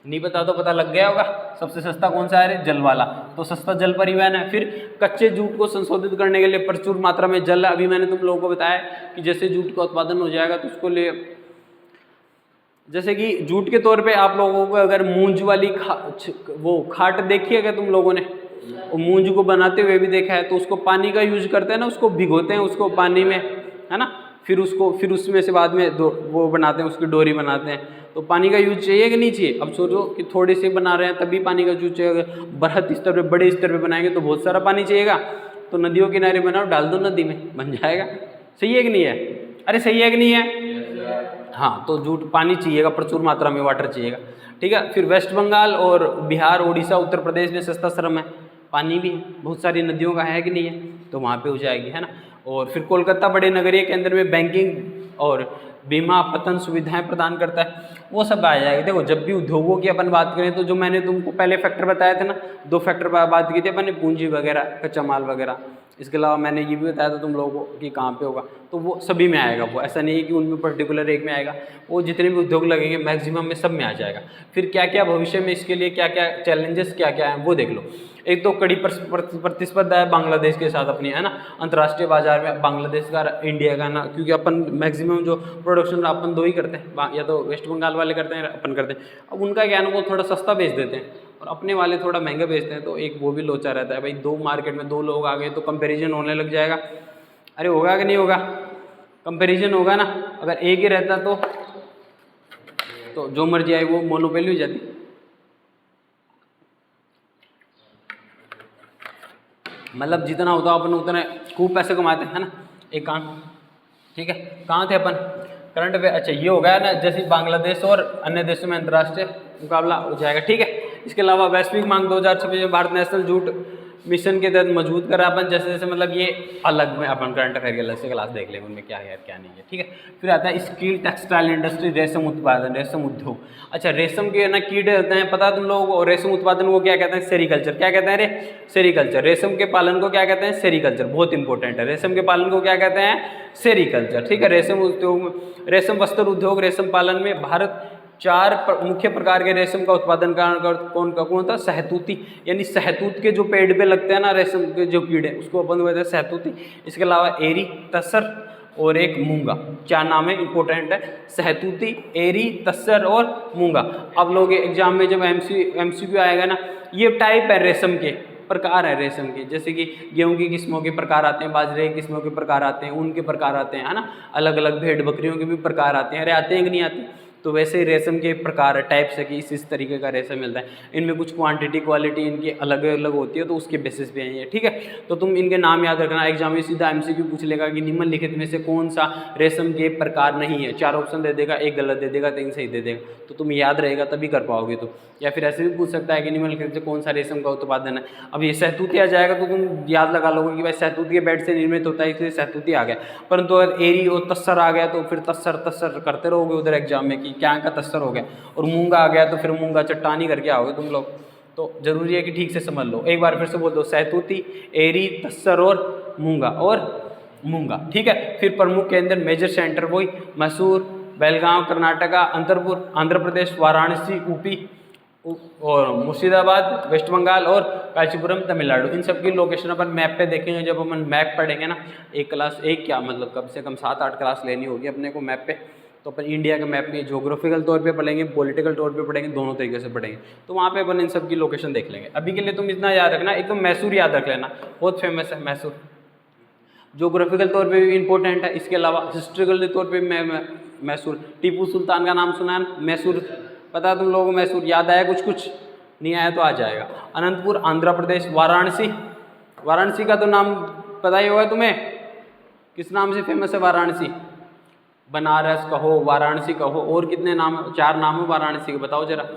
नहीं पता तो पता लग गया होगा। सबसे सस्ता कौन सा है? जल वाला। तो सस्ता जल परिवहन है। फिर कच्चे जूट को संशोधित करने के लिए प्रचुर मात्रा में जल है। अभी मैंने तुम लोगों को बताया कि जैसे जूट का उत्पादन हो जाएगा तो उसको ले, जैसे कि जूट के तौर पे आप लोगों को अगर मूंज वाली वो खाट देखी है क्या तुम लोगों ने? मूंज को बनाते हुए भी देखा है। तो उसको पानी का यूज करते हैं ना, उसको भिगोते हैं उसको पानी में, है ना। फिर उसमें से बाद में वो बनाते हैं, उसकी डोरी बनाते हैं। तो पानी का यूज चाहिए कि नहीं चाहिए? अब सोचो कि थोड़े से बना रहे हैं तभी पानी का यूज चाहिए। बृहत स्तर पे बड़े स्तर पे बनाएंगे तो बहुत सारा पानी चाहिएगा। तो नदियों किनारे बनाओ, डाल दो नदी में, बन जाएगा। सही है कि नहीं है? अरे सही है कि नहीं है? हाँ, तो जूट पानी चाहिएगा, प्रचुर मात्रा में वाटर चाहिएगा, ठीक है। फिर वेस्ट बंगाल और बिहार, उड़ीसा, उत्तर प्रदेश में सस्ता श्रम है, पानी भी है, बहुत सारी नदियों का है कि नहीं है, तो वहाँ पे हो जाएगी, है ना। और फिर कोलकाता बड़े नगरीय केंद्र में बैंकिंग और बीमा पतन सुविधाएं प्रदान करता है, वो सब आ जाएगा। देखो जब भी उद्योगों की अपन बात करें तो जो मैंने तुमको पहले फैक्टर बताए थे ना, 2 फैक्टर पर बात की थी अपन ने, पूंजी वगैरह, कच्चा माल वगैरह। इसके अलावा मैंने ये भी बताया था तुम लोगों को कि कहाँ पे होगा, तो वो सभी में आएगा। वो ऐसा नहीं है कि उनमें पर्टिकुलर एक में आएगा, वो जितने भी उद्योग लगेंगे मैक्सिमम में सब में आ जाएगा। फिर क्या क्या भविष्य में इसके लिए क्या क्या चैलेंजेस क्या क्या हैं वो देख लो। एक तो कड़ी प्रतिस्पर्धा है बांग्लादेश के साथ अपनी, है ना। अंतर्राष्ट्रीय बाजार में बांग्लादेश का, इंडिया का ना, क्योंकि अपन मैक्सिमम जो प्रोडक्शन अपन 2 ही करते हैं, या तो वेस्ट बंगाल वाले करते हैं, अपन करते हैं। अब उनका क्या है ना, वो थोड़ा सस्ता बेच देते हैं और अपने वाले थोड़ा महंगा बेचते हैं, तो एक वो भी लोचा रहता है भाई। 2 मार्केट में 2 लोग आ गए तो कंपेरिजन होने लग जाएगा। अरे होगा कि नहीं होगा? कंपेरिजन होगा ना। अगर एक ही रहता तो जो मर्जी आए वो मोनोपोली हो जाती। मतलब जितना होता अपन उतने खूब पैसे कमाते हैं, है ना। एक काम, ठीक है, कहाँ थे अपन? Current affair. अच्छा ये हो गया ना, जैसे बांग्लादेश और अन्य देशों में अंतर्राष्ट्रीय मुकाबला हो जाएगा, ठीक है। इसके अलावा वैश्विक मांग 2026 में भारत नेशनल जूट मिशन के तहत मजबूत करा अपन, जैसे जैसे मतलब ये अलग में अपन करंट अफेयर के अलग से क्लास देख लेंगे, उनमें क्या है क्या नहीं है, ठीक है। फिर आता है स्किल टेक्सटाइल इंडस्ट्री, रेशम उत्पादन, रेशम उद्योग। अच्छा रेशम के ना कीड़े होते हैं, पता है तुम लोगों को। रेशम उत्पादन को क्या कहते हैं? सेरीकल्चर। क्या कहते हैं रे? सेरीकल्चर। रेशम के पालन को क्या कहते हैं? सेरीकल्चर। बहुत इंपॉर्टेंट है, रेशम के पालन को क्या कहते हैं? सेरीकल्चर, ठीक है। रेशम उद्योग में, रेशम वस्त्र उद्योग, रेशम पालन में भारत 4 मुख्य प्रकार के रेशम का उत्पादन कौन होता है? सहतूती, यानी सहतूत के जो पेड़ पे लगते हैं ना रेशम के जो कीड़े, उसको अपन कहते हैं सहतूती। इसके अलावा एरी, तसर और एक मूंगा। 4 नाम है, इंपॉर्टेंट है, सहतूती, एरी, तसर और मूंगा। अब लोग एग्जाम में जब MCQ आएगा ना, ये टाइप है रेशम के, प्रकार है रेशम के। जैसे कि गेहूं की किस्मों के प्रकार आते हैं, बाजरे की किस्मों के प्रकार आते हैं, ऊन के प्रकार आते हैं, है ना। अलग अलग भेड़ बकरियों के भी प्रकार आते हैं। अरे आते हैं कि नहीं आते? तो वैसे ही रेशम के प्रकार टाइप्स है कि इस तरीके का रेशम मिलता है। इनमें कुछ क्वांटिटी क्वालिटी इनकी अलग अलग होती है, तो उसके बेसिस पे है ये, ठीक है। तो तुम इनके नाम याद रखना, एग्जाम में सीधा MCQ पूछ लेगा कि निम्नलिखित में से कौन सा रेशम के प्रकार नहीं है। 4 ऑप्शन दे देगा, 1 गलत दे देगा, 3 सही दे देगा, तो तुम याद रहेगा तभी कर पाओगे। तो या फिर ऐसे भी पूछ सकता है कि निम्नलिखित से कौन सा रेशम का उत्पादन है। अब ये सहतूती आ जाएगा तो तुम याद लगा लोगे कि भाई सहतूती के बेड से निर्मित होता है, इसलिए सहतूती आ गया। परंतु अगर एरी और तस्सर आ गया तो फिर तस्सर करते रहोगे उधर एग्जाम में कि क्या का तस्सर हो गया, और मूंगा आ गया तो फिर मूंगा चट्टानी करके आओगे तुम लोग। तो जरूरी है कि ठीक से समझ लो। एक बार फिर से बोल दो, सहतूती, एरी, तस्सर और मूंगा, ठीक है। फिर प्रमुख केंद्र, मेजर सेंटर वही मैसूर, बेलगांव कर्नाटका, अंतरपुर आंध्र प्रदेश, वाराणसी यूपी, और मुर्शिदाबाद वेस्ट बंगाल और कांचीपुरम तमिलनाडु, इन सब की लोकेशन अपन मैप पे देखेंगे। जब अपन मैप पढ़ेंगे ना, एक क्लास, एक क्या मतलब कम से कम 7-8 क्लास लेनी होगी अपने को मैप पे, तो अपन इंडिया के मैप में जोग्राफिकल तौर पे पढ़ेंगे, पॉलिटिकल तौर पे पढ़ेंगे, दोनों तरीके से पढ़ेंगे। तो वहाँ पे अपन इन सब की लोकेशन देख लेंगे। अभी के लिए तुम इतना याद रखना, एक तो मैसूर याद रख लेना, बहुत फेमस है मैसूर, जोग्राफिकल तौर पे भी इंपॉर्टेंट है। इसके अलावा हिस्ट्रिकल तौर पे मैसूर, टीपू सुल्तान का नाम सुना है, मैसूर पता है तुम लोगों को, मैसूर याद आया, कुछ कुछ नहीं आया तो आ जाएगा। अनंतपुर आंध्र प्रदेश, वाराणसी, वाराणसी का तो नाम पता ही होगा तुम्हें, किस नाम से फेमस है वाराणसी? बनारस कहो, वाराणसी कहो, और कितने नाम, 4 नाम है वाराणसी के, बताओ जरा।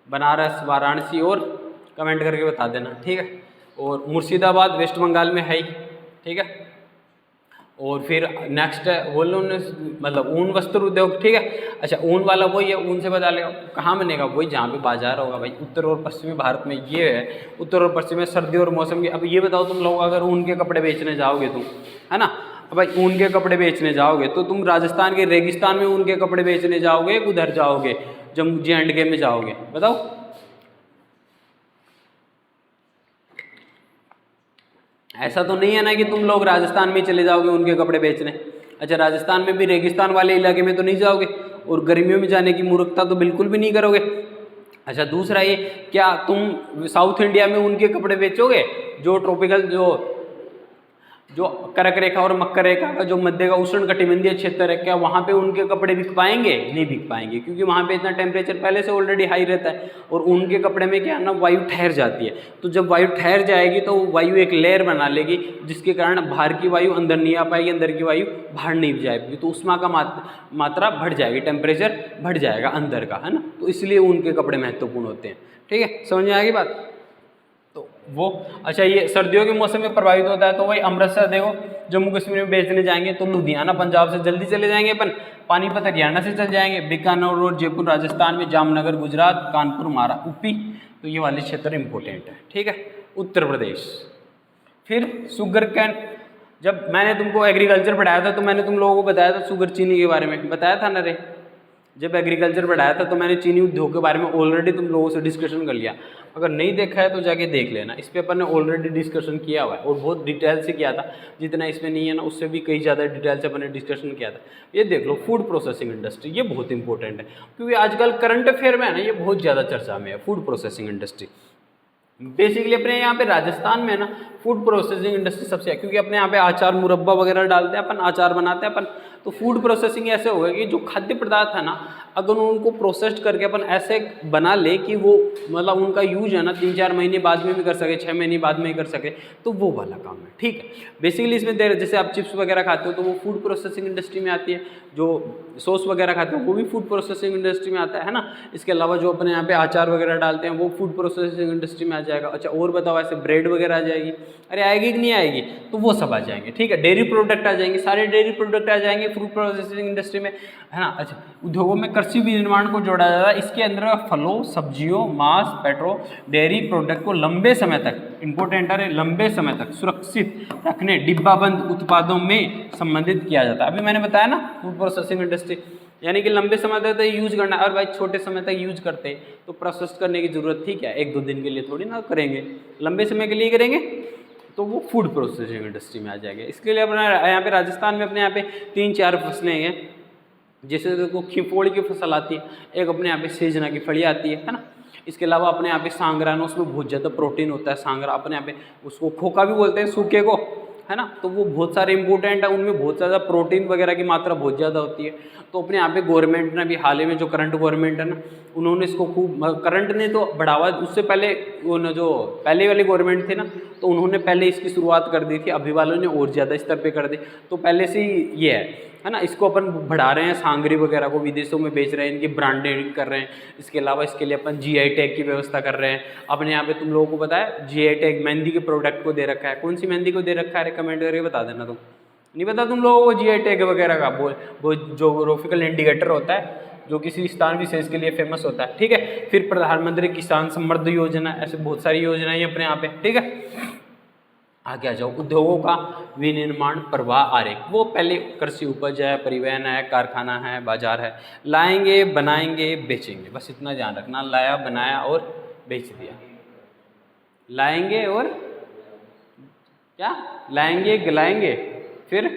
बनारस, वाराणसी, और कमेंट करके बता देना, ठीक है। और मुर्शिदाबाद वेस्ट बंगाल में है ही, ठीक है। और फिर नेक्स्ट है वोलन, मतलब ऊन वस्त्र उद्योग, ठीक है। अच्छा, ऊन वाला वही है, ऊन से बता लेगा कहाँ बनेगा, वही जहाँ पे बाजार होगा भाई। उत्तर और पश्चिमी भारत में ये है, उत्तर और पश्चिम में सर्दी और मौसम की। अब ये बताओ तुम लोग अगर ऊन के कपड़े बेचने जाओगे तुम, है ना, अब भाई ऊन के कपड़े बेचने जाओगे तो तुम राजस्थान के रेगिस्तान में ऊन के कपड़े बेचने जाओगे, उधर जाओगे जम्मू J&K में जाओगे, बताओ। ऐसा तो नहीं है ना कि तुम लोग राजस्थान में चले जाओगे उनके कपड़े बेचने। अच्छा, राजस्थान में भी रेगिस्तान वाले इलाके में तो नहीं जाओगे, और गर्मियों में जाने की मूर्खता तो बिल्कुल भी नहीं करोगे। अच्छा, दूसरा ये, क्या तुम साउथ इंडिया में उनके कपड़े बेचोगे, जो ट्रॉपिकल, जो कर्क रेखा और मकर रेखा का जो मध्य का उष्ण कटिबंधीय क्षेत्र है, क्या वहाँ पे उनके कपड़े बिक पाएंगे? नहीं बिक पाएंगे, क्योंकि वहाँ पे इतना टेम्परेचर पहले से ऑलरेडी हाई रहता है। और उनके कपड़े में क्या है ना, वायु ठहर जाती है। तो जब वायु ठहर जाएगी तो वायु एक लेयर बना लेगी, जिसके कारण बाहर की वायु अंदर नहीं आ पाएगी, अंदर की वायु बाहर नहीं जाएगी, तो उष्मा का मात्रा बढ़ जाएगी, टेम्परेचर बढ़ जाएगा अंदर का, है ना। तो इसलिए उनके कपड़े महत्वपूर्ण होते हैं, ठीक है। समझ में आ गई बात? तो वो, अच्छा, ये सर्दियों के मौसम में प्रभावित होता है, तो वही अमृतसर देखो, जम्मू कश्मीर में बेचने जाएंगे तो लुधियाना पंजाब से जल्दी चले जाएंगे अपन, पानीपत हरियाणा से चल जाएंगे, बीकानेर और जयपुर राजस्थान में, जामनगर गुजरात, कानपुर महारा यूपी, तो ये वाले क्षेत्र इंपॉर्टेंट है, ठीक है। उत्तर प्रदेश, फिर शुगर कैन। जब मैंने तुमको एग्रीकल्चर पढ़ाया था तो मैंने तुम लोगों को बताया था शुगर चीनी के बारे में, बताया था ना रे। जब एग्रीकल्चर पढ़ाया था तो मैंने चीनी उद्योग के बारे में ऑलरेडी तुम लोगों से डिस्कशन कर लिया। अगर नहीं देखा है तो जाके देख लेना, इस पे अपन ने ऑलरेडी डिस्कशन किया हुआ है, और बहुत डिटेल से किया था। जितना इसमें नहीं है ना, उससे भी कई ज़्यादा डिटेल से अपन ने डिस्कशन किया था। ये देख लो, फूड प्रोसेसिंग इंडस्ट्री, ये बहुत इंपॉर्टेंट है, क्योंकि आजकल करंट अफेयर में है ना, ये बहुत ज़्यादा चर्चा में है फूड प्रोसेसिंग इंडस्ट्री। बेसिकली अपने यहाँ पे राजस्थान में ना फूड प्रोसेसिंग इंडस्ट्री सबसे है, क्योंकि अपने यहाँ पे अचार मुरब्बा वगैरह डालते हैं अपन, अचार बनाते हैं अपन। तो फूड प्रोसेसिंग ऐसे होगा कि जो खाद्य पदार्थ है ना, अगर उनको प्रोसेस करके अपन ऐसे बना ले कि वो, मतलब उनका यूज है ना 3-4 महीने बाद में भी कर सके, 6 महीने बाद में ही कर सके, तो वो वाला काम है, ठीक है। बेसिकली इसमें जैसे आप चिप्स वगैरह खाते हो तो वो फूड प्रोसेसिंग इंडस्ट्री में आती है, जो सॉस वगैरह खाते हो वो भी फूड प्रोसेसिंग इंडस्ट्री में आता है ना। इसके अलावा जो अपने यहाँ पे अचार वगैरह डालते हैं वो फूड प्रोसेसिंग इंडस्ट्री में आ जाएगा। अच्छा, और बताओ, ऐसे ब्रेड वगैरह आ जाएगी, अरे आएगी कि नहीं आएगी, तो वो सब आ जाएंगे, ठीक है। डेयरी प्रोडक्ट आ जाएंगे, सारे डेयरी प्रोडक्ट आ जाएंगे फूड प्रोसेसिंग इंडस्ट्री में, है ना। अच्छा, उद्योगों में कृषि विनिर्माण को जोड़ा जाता है। इसके अंदर फलों, सब्जियों, मांस, पेट्रो डेयरी प्रोडक्ट को लंबे समय तक, इंपॉर्टेंट है, लंबे समय तक सुरक्षित रखने डिब्बाबंद उत्पादों में संबंधित किया जाता है। अभी मैंने बताया ना, फूड प्रोसेसिंग इंडस्ट्री यानी कि लंबे समय तक यूज करना, और भाई छोटे समय तक यूज करते हैं तो प्रोसेस करने की जरूरत थी क्या, 1-2 दिन के लिए थोड़ी ना करेंगे, लंबे समय के लिए करेंगे, तो वो फूड प्रोसेसिंग इंडस्ट्री में आ जाएगा। इसके लिए अपना यहाँ पे राजस्थान में अपने यहाँ पे 3-4 फसलें हैं, जैसे देखो खिफोड़ी की फसल आती है, एक अपने यहाँ पे सेजना की फली आती है ना। इसके अलावा अपने यहाँ पे सांगरा है ना, उसमें बहुत ज़्यादा प्रोटीन होता है। सांगरा अपने यहाँ पे, उसको खोखा भी बोलते हैं सूखे को, है ना। तो वो बहुत सारे इंपॉर्टेंट है, उनमें बहुत ज़्यादा प्रोटीन वगैरह की मात्रा बहुत ज़्यादा होती है। तो अपने यहाँ पे गवर्नमेंट ने अभी हाल ही में, जो करंट गवर्नमेंट है ना, उन्होंने इसको खूब, करंट ने तो बढ़ावा, उससे पहले वो न जो पहले वाली गवर्नमेंट थी ना, तो उन्होंने पहले इसकी शुरुआत कर दी थी, अभी वालों ने और ज़्यादा स्तर पे कर दी। तो पहले से ही ये है ना, इसको अपन बढ़ा रहे हैं, सांगरी वगैरह को विदेशों में बेच रहे हैं, इनकी ब्रांडिंग कर रहे हैं। इसके अलावा इसके लिए अपन GI टैग की व्यवस्था कर रहे हैं। अपने यहाँ पे तुम लोगों को पता है GI टैग मेहंदी के प्रोडक्ट को दे रखा है। कौन सी मेहंदी को दे रखा है, कमेंट करके बता देना। तुम नहीं पता तुम लोगों को GI टैग वगैरह का? वो ज्योग्राफिकल इंडिकेटर होता है जो किसी स्थान विशेष के लिए फेमस होता है, ठीक है। फिर प्रधानमंत्री किसान समृद्धि योजना, ऐसे बहुत सारी योजनाएं अपने यहाँ पे, ठीक है। आगे आ जाओ, उद्योगों का विनिर्माण प्रवाह आरेख। वो पहले कृषि उपज है, परिवहन है, कारखाना है, बाजार है। लाएंगे, बनाएंगे, बेचेंगे, बस इतना ध्यान रखना। लाया, बनाया और बेच दिया। लाएंगे और क्या, लाएंगे, गलाएंगे, फिर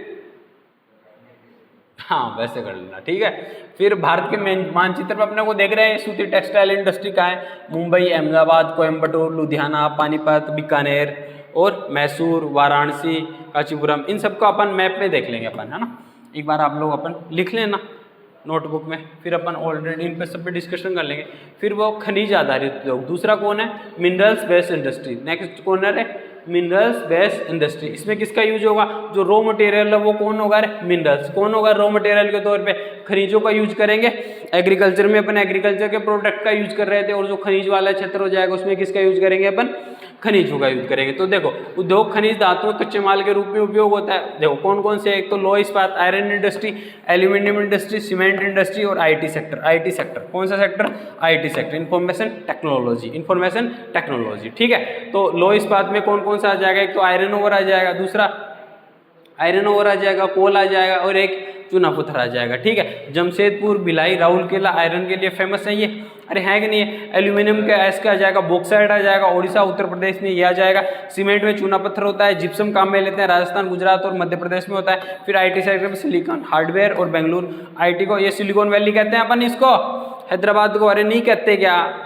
हाँ वैसे कर लेना, ठीक है। फिर भारत के मानचित्र पर अपने को देख रहे हैं, सूती टेक्सटाइल इंडस्ट्री का है, मुंबई, अहमदाबाद, कोयम्बटूर, लुधियाना, पानीपत, बीकानेर और मैसूर, वाराणसी, कांचीपुरम, इन सबको अपन मैप में देख लेंगे अपन, है ना। एक बार आप लोग अपन लिख लेना नोटबुक में, फिर अपन ऑलरेडी इन पे सब पे डिस्कशन कर लेंगे। फिर वो खनिज आधारित उद्योग, दूसरा कौन है, minerals based industry. Next corner है मिनरल्स बेस्ड इंडस्ट्री। इसमें किसका यूज होगा, जो रॉ मटेरियल है वो कौन होगा, मिनरल्स। कौन होगा रॉ मटेरियल के तौर पे, खनिजों का यूज करेंगे। एग्रीकल्चर में अपन एग्रीकल्चर के प्रोडक्ट का यूज कर रहे थे, और जो खनिज वाला क्षेत्र हो जाएगा उसमें किसका यूज करेंगे अपन, खनिजों का यूज करेंगे। तो देखो उद्योग खनिज धातुओं कच्चे माल के रूप में उपयोग होता है। देखो कौन कौन से, एक तो लोह इस्पात iron industry, aluminium industry, cement industry और आईटी सेक्टर। आईटी सेक्टर कौन सा sector, IT sector, information technology, information technology, ठीक है। तो लोह इस्पात में कौन कौन सा आ जाएगा, एक तो आयरन ओवर आ जाएगा, दूसरा आयरन ओवर आ जाएगा, कोल आ जाएगा और एक चूना पत्थर आ जाएगा, ठीक है। जमशेदपुर, भिलाई, राउरकेला आयरन के लिए फेमस है ये, अरे है कि नहीं है। एल्यूमिनियम का एस का आ जाएगा, बॉक्साइट आ जाएगा, ओडिशा उत्तर प्रदेश में ये आ जाएगा। सीमेंट में चूना पत्थर होता है, जिप्सम काम में लेते हैं, राजस्थान, गुजरात और मध्य प्रदेश में होता है। फिर आईटी सेक्टर में सिलिकॉन, हार्डवेयर और बेंगलुरु आईटी को ये सिलिकॉन वैली कहते हैं अपन इसको, हैदराबाद को अरे नहीं कहते क्या,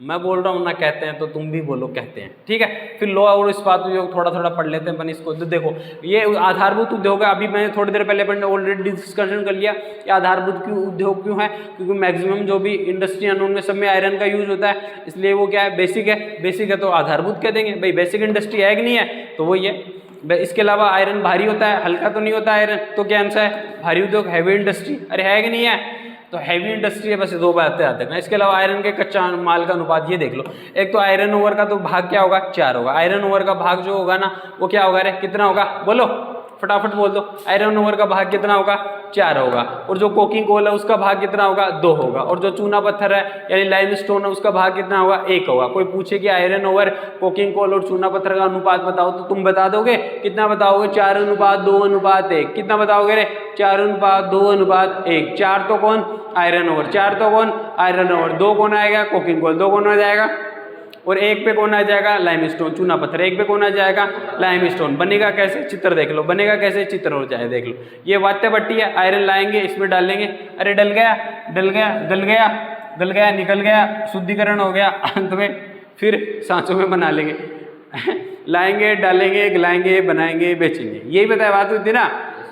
मैं बोल रहा हूँ ना कहते हैं तो तुम भी बोलो कहते हैं, ठीक है। फिर लोहा और इस्पात उद्योग थोड़ा थोड़ा पढ़ लेते हैं अपन इसको। तो देखो ये आधारभूत उद्योग है, अभी मैंने थोड़ी देर पहले अपन ने ऑलरेडी डिस्कशन कर लिया कि आधारभूत क्यों उद्योग क्यों है, क्योंकि मैक्सिमम जो भी इंडस्ट्री है उनमें सब में आयरन का यूज होता है, इसलिए वो क्या है, बेसिक है। बेसिक है तो आधारभूत कह देंगे, भाई बेसिक इंडस्ट्री है कि नहीं है, तो वही है। इसके अलावा आयरन भारी होता है, हल्का तो नहीं होता आयरन, तो क्या आंसर है, भारी उद्योग, हैवी इंडस्ट्री, अरे है कि नहीं है, तो हैवी इंडस्ट्री है। बस दो बातें आते हैं। इसके अलावा आयरन के कच्चा माल का अनुपात ये देख लो, एक तो आयरन ओवर का तो भाग क्या होगा, 4 होगा। आयरन ओवर का भाग जो होगा ना वो क्या होगा, रे कितना होगा, बोलो फटाफट बोल दो, आयरन ओवर का भाग कितना होगा, 4 होगा। और जो कोकिंग कोल है उसका भाग कितना होगा, 2 होगा। और जो चूना पत्थर है यानी लाइमस्टोन है उसका भाग कितना होगा, 1 होगा। कोई पूछे कि आयरन ओवर, कोकिंग कोल और चूना पत्थर का अनुपात बताओ, तो तुम बता दोगे, कितना बताओगे, 4:2:1। कितना बताओगे रे, 4:2:1। 4 तो कौन, आयरन ओवर, 4 तो कौन, आयरन ओवर, 2 कौन आएगा, कोकिंग कोल, 2 कौन आ जाएगा, और 1 पे कौन आ जाएगा, लाइमस्टोन, चूना पत्थर, 1 पे कौन आ जाएगा, लाइमस्टोन। बनेगा कैसे, चित्र देख लो, बनेगा कैसे, चित्र हो जाए देख लो। ये वात्य भट्टी है, आयरन लाएंगे इसमें डालेंगे, अरे डल गया, डल गया, गल गया, गल गया, निकल गया, शुद्धिकरण हो गया, अंत में फिर सांचों में बना लेंगे लाएंगे, डालेंगे, गलाएंगे, बनाएंगे, बेचेंगे, यही बताया बात हुई थी ना।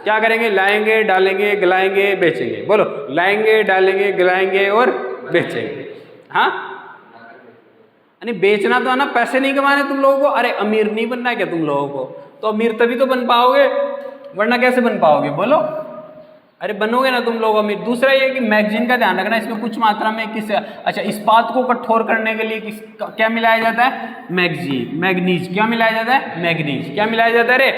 क्या करेंगे, लाएंगे, डालेंगे, गलाएंगे, बेचेंगे, बोलो लाएंगे, डालेंगे, गलाएंगे और बेचेंगे। हाँ नहीं बेचना तो है ना, पैसे नहीं कमाने तुम लोगों को, अरे अमीर नहीं बनना है क्या तुम लोगों को, तो अमीर तभी तो बन पाओगे, वरना कैसे बन पाओगे, बोलो अरे बनोगे ना तुम लोग अमीर। दूसरा ये कि मैगजीन का ध्यान रखना, इसमें कुछ मात्रा में किस, अच्छा इस्पात को कठोर करने के लिए क्या मिलाया जाता है, मैगजीन, मैग्नीज, क्या मिलाया जाता है, मैग्नीज, क्या मिलाया जाता है रे,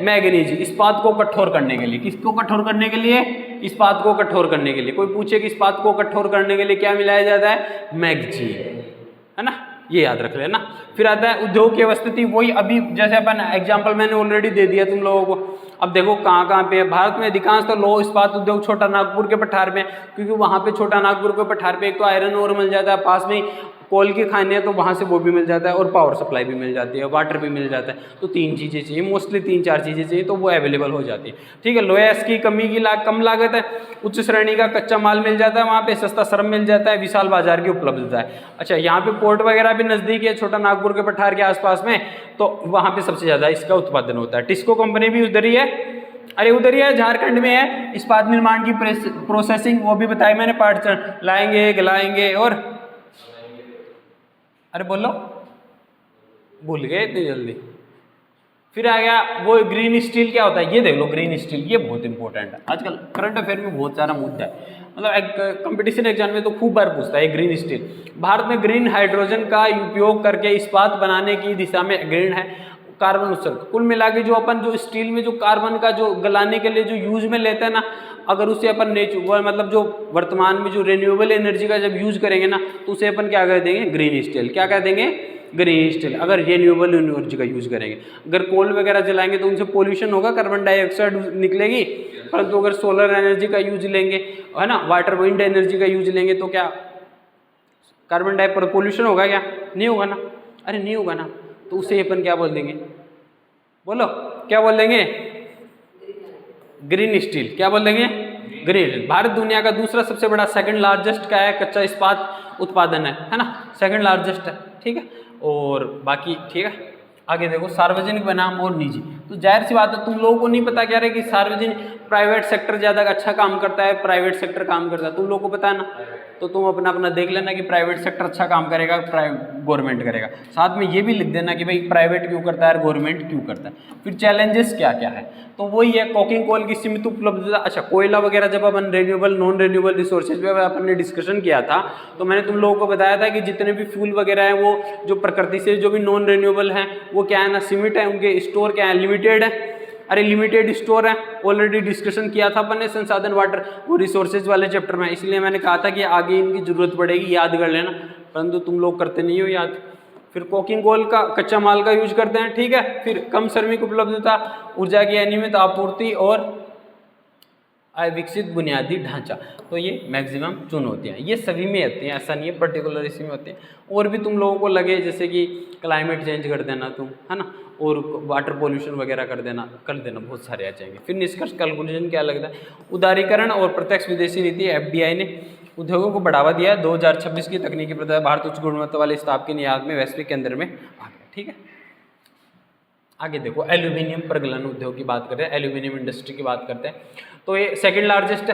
मैग्नीज। इस्पात को कठोर करने के लिए, किसको कठोर करने के लिए, इस्पात को कठोर करने के लिए। कोई पूछे कि इस्पात को कठोर करने के लिए क्या मिलाया जाता है, मैगजीन, है ना, ये याद रख लेना। फिर आता है उद्योग की अवस्थिति, वही अभी जैसे अपन एग्जांपल मैंने ऑलरेडी दे दिया तुम लोगों को। अब देखो कहाँ कहाँ पे है, भारत में अधिकांश तो लौह इस्पात उद्योग छोटा नागपुर के पठार में, क्योंकि वहाँ पे छोटा नागपुर के पठार पे एक तो आयरन ओर मिल जाता है, पास में कोल की खाने तो वहाँ से वो भी मिल जाता है, और पावर सप्लाई भी मिल जाती है, वाटर भी मिल जाता है। तो 3 चीज़ें चाहिए, मोस्टली 3-4 चीज़ें चाहिए, तो वो अवेलेबल हो जाती है, ठीक है। लोहेस की कमी की कम लागत है, उच्च श्रेणी का कच्चा माल मिल जाता है वहाँ पे, सस्ता श्रम मिल जाता है, विशाल बाजार की उपलब्धता है। अच्छा यहाँ पे पोर्ट वगैरह भी नज़दीक है, छोटा नागपुर के पठार के आसपास में, तो वहाँ पे सबसे ज़्यादा इसका उत्पादन होता है। टिस्को कंपनी भी उधर ही है, अरे उधर ही है, झारखंड में है। इस्पात निर्माण की प्रोसेसिंग वो भी बताई मैंने, पार्ट लाएंगे, गलाएंगे और अरे बोलो भूल गए इतनी जल्दी। फिर आ गया वो ग्रीन स्टील, क्या होता है ये देख लो, ग्रीन स्टील ये बहुत इंपॉर्टेंट है, आजकल करंट अफेयर में बहुत सारा मुद्दा है, मतलब एक कंपटीशन एग्जाम में तो खूब बार पूछता है। ग्रीन स्टील, भारत में ग्रीन हाइड्रोजन का उपयोग करके इस्पात बनाने की दिशा में ग्रीन है, कार्बन उत्सर्ग। कुल मिला के जो अपन जो स्टील में जो कार्बन का जो गलाने के लिए जो यूज में लेते हैं ना, अगर उसे अपन मतलब जो वर्तमान में जो रिन्यूएबल एनर्जी का जब यूज करेंगे ना, तो उसे अपन क्या कर देंगे, ग्रीन स्टील। क्या कर देंगे, ग्रीन स्टील, अगर रिन्यूएबल एनर्जी का यूज करेंगे। अगर कोल वगैरह जलाएंगे तो उनसे पोल्यूशन होगा, कार्बन डाइऑक्साइड निकलेगी। परंतु अगर सोलर एनर्जी का यूज लेंगे, है ना, वाटर विंड एनर्जी का यूज लेंगे, तो क्या कार्बन डाइऑक्साइड पोल्यूशन होगा? क्या नहीं होगा ना, अरे नहीं होगा ना। तो उसे अपन क्या बोल देंगे, बोलो क्या बोल देंगे, ग्रीन स्टील। क्या बोल देंगे, ग्रीन स्टील। भारत दुनिया का दूसरा सबसे बड़ा, सेकंड लार्जेस्ट का है कच्चा इस्पात उत्पादन है ना, सेकंड लार्जेस्ट है, ठीक है। और बाकी ठीक है, आगे देखो, सार्वजनिक बनाम और निजी। तो जाहिर सी बात है, तुम लोगों को नहीं पता क्या रहे कि सार्वजनिक, प्राइवेट सेक्टर ज़्यादा अच्छा काम करता है, प्राइवेट सेक्टर काम करता है, तुम लोगों को पता है ना। तो तुम अपना अपना देख लेना कि प्राइवेट सेक्टर अच्छा काम करेगा, गवर्नमेंट करेगा। साथ में ये भी लिख देना कि भाई प्राइवेट क्यों करता है और गवर्नमेंट क्यों करता है। फिर चैलेंजेस क्या क्या है, तो वही है, कोकिंग कोल की सीमित उपलब्धता। अच्छा, कोयला वगैरह जब अपन रिन्यूएबल नॉन रिन्यूएबल रिसोर्सेज पे अपन ने डिस्कशन किया था, तो मैंने तुम लोगों को बताया था कि जितने भी फ्यूल वगैरह हैं वो जो प्रकृति से जो भी नॉन रिन्यूएबल हैं वो क्या है ना, सीमित है, उनके स्टोर क्या है, लिमिटेड है। अरे लिमिटेड स्टोर है, ऑलरेडी डिस्कशन किया था अपन ने संसाधन वाटर वो रिसोर्सेज वाले चैप्टर में, इसलिए मैंने कहा था कि आगे इनकी जरूरत पड़ेगी, याद कर लेना, परंतु तुम लोग करते नहीं हो याद। फिर कोकिंग कोल का कच्चा माल का यूज करते हैं, ठीक है। फिर कम श्रमिक उपलब्धता, ऊर्जा की अनियमित आपूर्ति और अविकसित बुनियादी ढांचा, तो ये मैक्सिमम चुनौतियाँ हैं, ये सभी में आती हैं, ऐसा नहीं है पर्टिकुलर इसी में होते हैं। और भी तुम लोगों को लगे जैसे कि क्लाइमेट चेंज कर देना तुम, है ना, और वाटर पोल्यूशन वगैरह कर देना, बहुत सारे आ जाएंगे। फिर निष्कर्ष कैलकुलेशन क्या लगता है, उदारीकरण और प्रत्यक्ष विदेशी नीति, एफडीआई ने उद्योगों को बढ़ावा दिया है। 2026 की तकनीकी प्रथा भारत उच्च गुणवत्ता वाले स्टाफ के निर्यात में वैश्विक केंद्र में आ गया, ठीक है। आगे देखो, एल्यूमिनियम प्रगलन उद्योग की बात करते हैं, एल्यूमिनियम इंडस्ट्री की बात करते हैं, तो ये सेकंड लार्जेस्ट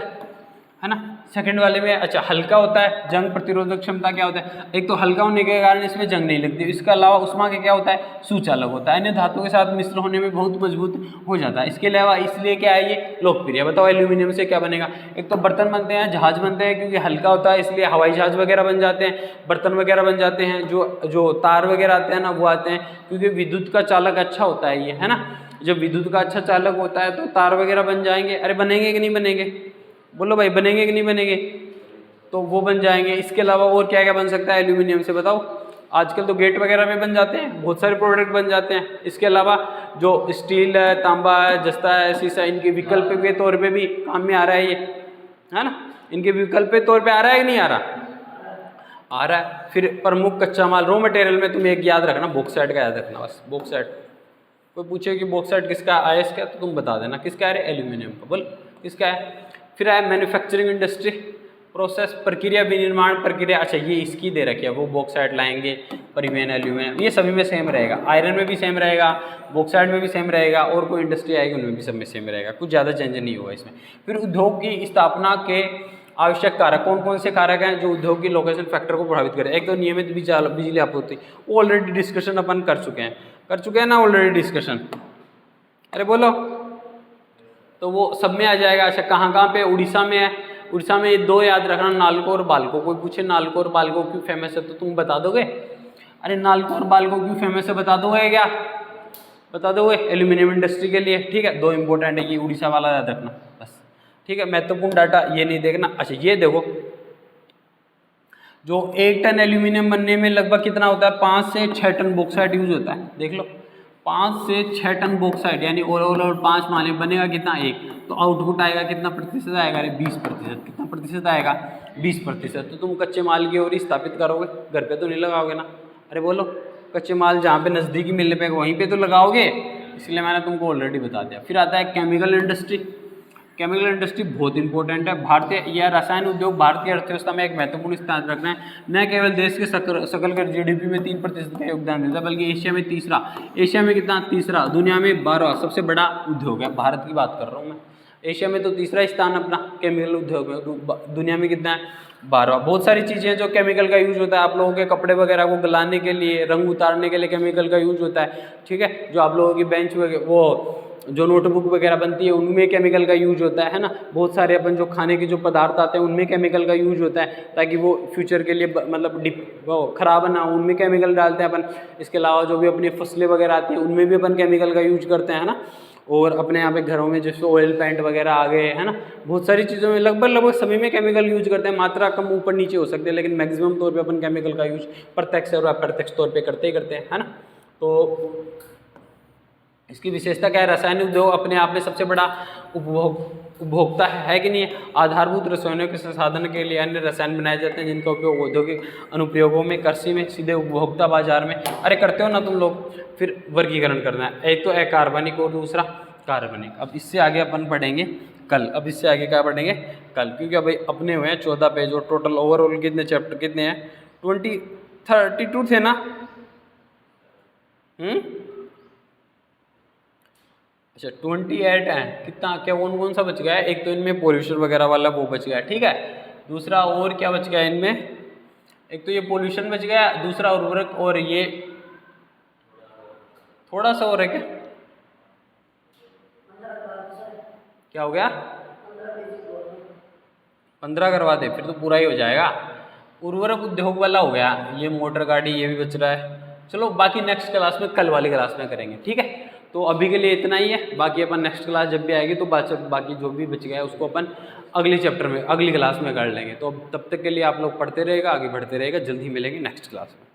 है ना। सेकंड वाले में अच्छा हल्का होता है, जंग प्रतिरोधक क्षमता क्या होता है, एक तो हल्का होने के कारण इसमें जंग नहीं लगती, इसके अलावा उष्मा के क्या होता है, सुचालक होता है, अन्य धातुओं के साथ मिश्र होने में बहुत मजबूत हो जाता है। इसके अलावा इसलिए क्या है ये लोकप्रिय। बताओ एल्यूमिनियम से क्या बनेगा, एक तो बर्तन बनते हैं, जहाज बनते हैं, क्योंकि हल्का होता है इसलिए हवाई जहाज वगैरह बन जाते हैं, बर्तन वगैरह बन जाते हैं, जो तार वगैरह आते हैं ना वो आते हैं, क्योंकि विद्युत का चालक अच्छा होता है ये, है ना। जब विद्युत का अच्छा चालक होता है तो तार वगैरह बन जाएंगे। अरे बनेंगे कि नहीं बनेंगे, बोलो भाई, बनेंगे कि नहीं बनेंगे, तो वो बन जाएंगे। इसके अलावा और क्या क्या बन सकता है एल्यूमिनियम से, बताओ। आजकल तो गेट वगैरह में बन जाते हैं, बहुत सारे प्रोडक्ट बन जाते हैं। इसके अलावा जो स्टील है, तांबा है, जस्ता है, शीशा, इनके विकल्प के तौर पे भी काम में आ रहा है ये, है ना। इनके विकल्प के तौर पे आ रहा है कि नहीं आ रहा, आ रहा है। फिर प्रमुख कच्चा माल रॉ मटेरियल में तुम एक याद रखना, बॉक्साइट का याद रखना बस, बॉक्साइट। कोई पूछे कि बॉक्साइट किसका है, IS का, तो तुम बता देना किसका है, एल्यूमिनियम का, बोल किसका है। फिर है मैन्युफैक्चरिंग इंडस्ट्री, प्रोसेस, प्रक्रिया, विनिर्माण प्रक्रिया। अच्छा ये इसकी दे रखी है, वो बॉक्साइट लाएंगे, परिवहन, एल्यूमिनियम, ये सभी में सेम रहेगा। आयरन में भी सेम रहेगा, बॉक्साइट में भी सेम रहेगा, और कोई इंडस्ट्री आएगी उनमें भी सब में सेम रहेगा, कुछ ज़्यादा चेंज नहीं हुआ इसमें। फिर उद्योग की स्थापना के आवश्यक कारक, कौन कौन से कारक हैं जो उद्योग की लोकेशन फैक्टर को प्रभावित करें। एक तो नियमित बिजली आपूर्ति, ऑलरेडी डिस्कशन अपन कर चुके हैं ना, ऑलरेडी डिस्कशन। अरे बोलो, तो वो सब में आ जाएगा। अच्छा कहाँ कहाँ पे, उड़ीसा में है, उड़ीसा में ये दो याद रखना, नालको और बाल्को। कोई पूछे नालको और बाल्को क्यों फेमस है तो तुम बता दोगे, अरे नालको और बाल्को क्यों फेमस है बता दोगे क्या, बता दोगे, एल्यूमिनियम इंडस्ट्री के लिए, ठीक है। दो इंपॉर्टेंट है, ये उड़ीसा वाला याद रखना बस, ठीक है। महत्वपूर्ण डाटा ये नहीं देखना। अच्छा ये देखो, जो 1 टन एल्यूमिनियम बनने में लगभग कितना होता है, 5 से 6 टन बॉक्साइट यूज होता है। देख लो 5 से 6 टन बॉक्साइट, यानी ओवरऑल 5 माले बनेगा कितना, 1, तो आउटपुट आएगा कितना प्रतिशत आएगा, अरे 20%। कितना प्रतिशत आएगा, 20%। तो तुम कच्चे माल की ओर ही स्थापित करोगे, घर पे तो नहीं लगाओगे ना। अरे बोलो, कच्चे माल जहाँ पे नज़दीकी मिलने पे वहीं पे तो लगाओगे, इसलिए मैंने तुमको ऑलरेडी बता दिया। फिर आता है केमिकल इंडस्ट्री। केमिकल इंडस्ट्री बहुत इंपॉर्टेंट है। भारतीय या रसायन उद्योग भारतीय अर्थव्यवस्था में एक महत्वपूर्ण स्थान रखना है। न केवल देश के सकल कर GDP में 3% का योगदान देता है, बल्कि एशिया में तीसरा, एशिया में कितना, तीसरा, दुनिया में 12 सबसे बड़ा उद्योग है। भारत की बात कर रहा हूँ मैं, एशिया में तो तीसरा स्थान अपना केमिकल उद्योग में, दुनिया में कितना है, 12। बहुत सारी चीज़ें हैं जो केमिकल का यूज होता है। आप लोगों के कपड़े वगैरह को गलाने के लिए, रंग उतारने के लिए केमिकल का यूज होता है, ठीक है। जो आप लोगों की बेंच वो जो नोटबुक वगैरह बनती है उनमें केमिकल का यूज होता है ना। बहुत सारे अपन जो खाने के जो पदार्थ आते हैं उनमें केमिकल का यूज होता है, ताकि वो फ्यूचर के लिए मतलब वो खराब ना हो, उनमें केमिकल डालते हैं अपन। इसके अलावा जो भी अपनी फसलें वगैरह आती हैं उनमें भी अपन केमिकल का यूज करते हैं ना। और अपने यहाँ पे घरों में जैसे ऑयल पेंट वगैरह आ गए है ना, बहुत सारी चीज़ों में लगभग सभी में केमिकल यूज करते हैं। मात्रा कम ऊपर नीचे हो सकती है, लेकिन मैक्सिमम तौर पे अपन केमिकल का यूज प्रत्यक्ष और अप्रत्यक्ष तौर पे करते ही करते हैं, है ना। तो इसकी विशेषता क्या है, रासायनिक उद्योग अपने आप में सबसे बड़ा उपभोक्ता है कि नहीं है। आधारभूत रसायनों के संसाधन के लिए अन्य रसायन बनाए जाते हैं जिनका उपयोग औद्योगिक अनुप्रयोगों में, कृषि में, सीधे उपभोक्ता बाजार में। अरे करते हो ना तुम लोग। फिर वर्गीकरण करना है, एक तो अकार्बनिक और दूसरा कार्बनिक। अब इससे आगे अपन पढ़ेंगे कल। अब इससे आगे क्या पढ़ेंगे कल, क्योंकि अभी अपने हुए हैं 14 पेज और टोटल ओवरऑल कितने चैप्टर कितने हैं 32 थे ना। अच्छा 28 है। कितना क्या कौन सा बच गया है, एक तो इनमें पोल्यूशन वगैरह वाला वो बच गया, ठीक है। दूसरा और क्या बच गया इनमें, एक तो ये पोल्यूशन बच गया, दूसरा उर्वरक, और ये थोड़ा सा और है क्या हो गया 15 करवा दे, फिर तो पूरा ही हो जाएगा। उर्वरक उद्योग वाला हो गया, ये मोटर गाड़ी ये भी बच रहा है। चलो बाकी नेक्स्ट क्लास में, कल वाली क्लास में करेंगे, ठीक है। तो अभी के लिए इतना ही है, बाकी अपन नेक्स्ट क्लास जब भी आएगी तो बाकी जो भी बच गया है उसको अपन अगले चैप्टर में अगली क्लास में कर लेंगे। तो तब तक के लिए आप लोग पढ़ते रहेगा, आगे बढ़ते रहेगा, जल्दी मिलेंगे नेक्स्ट क्लास में।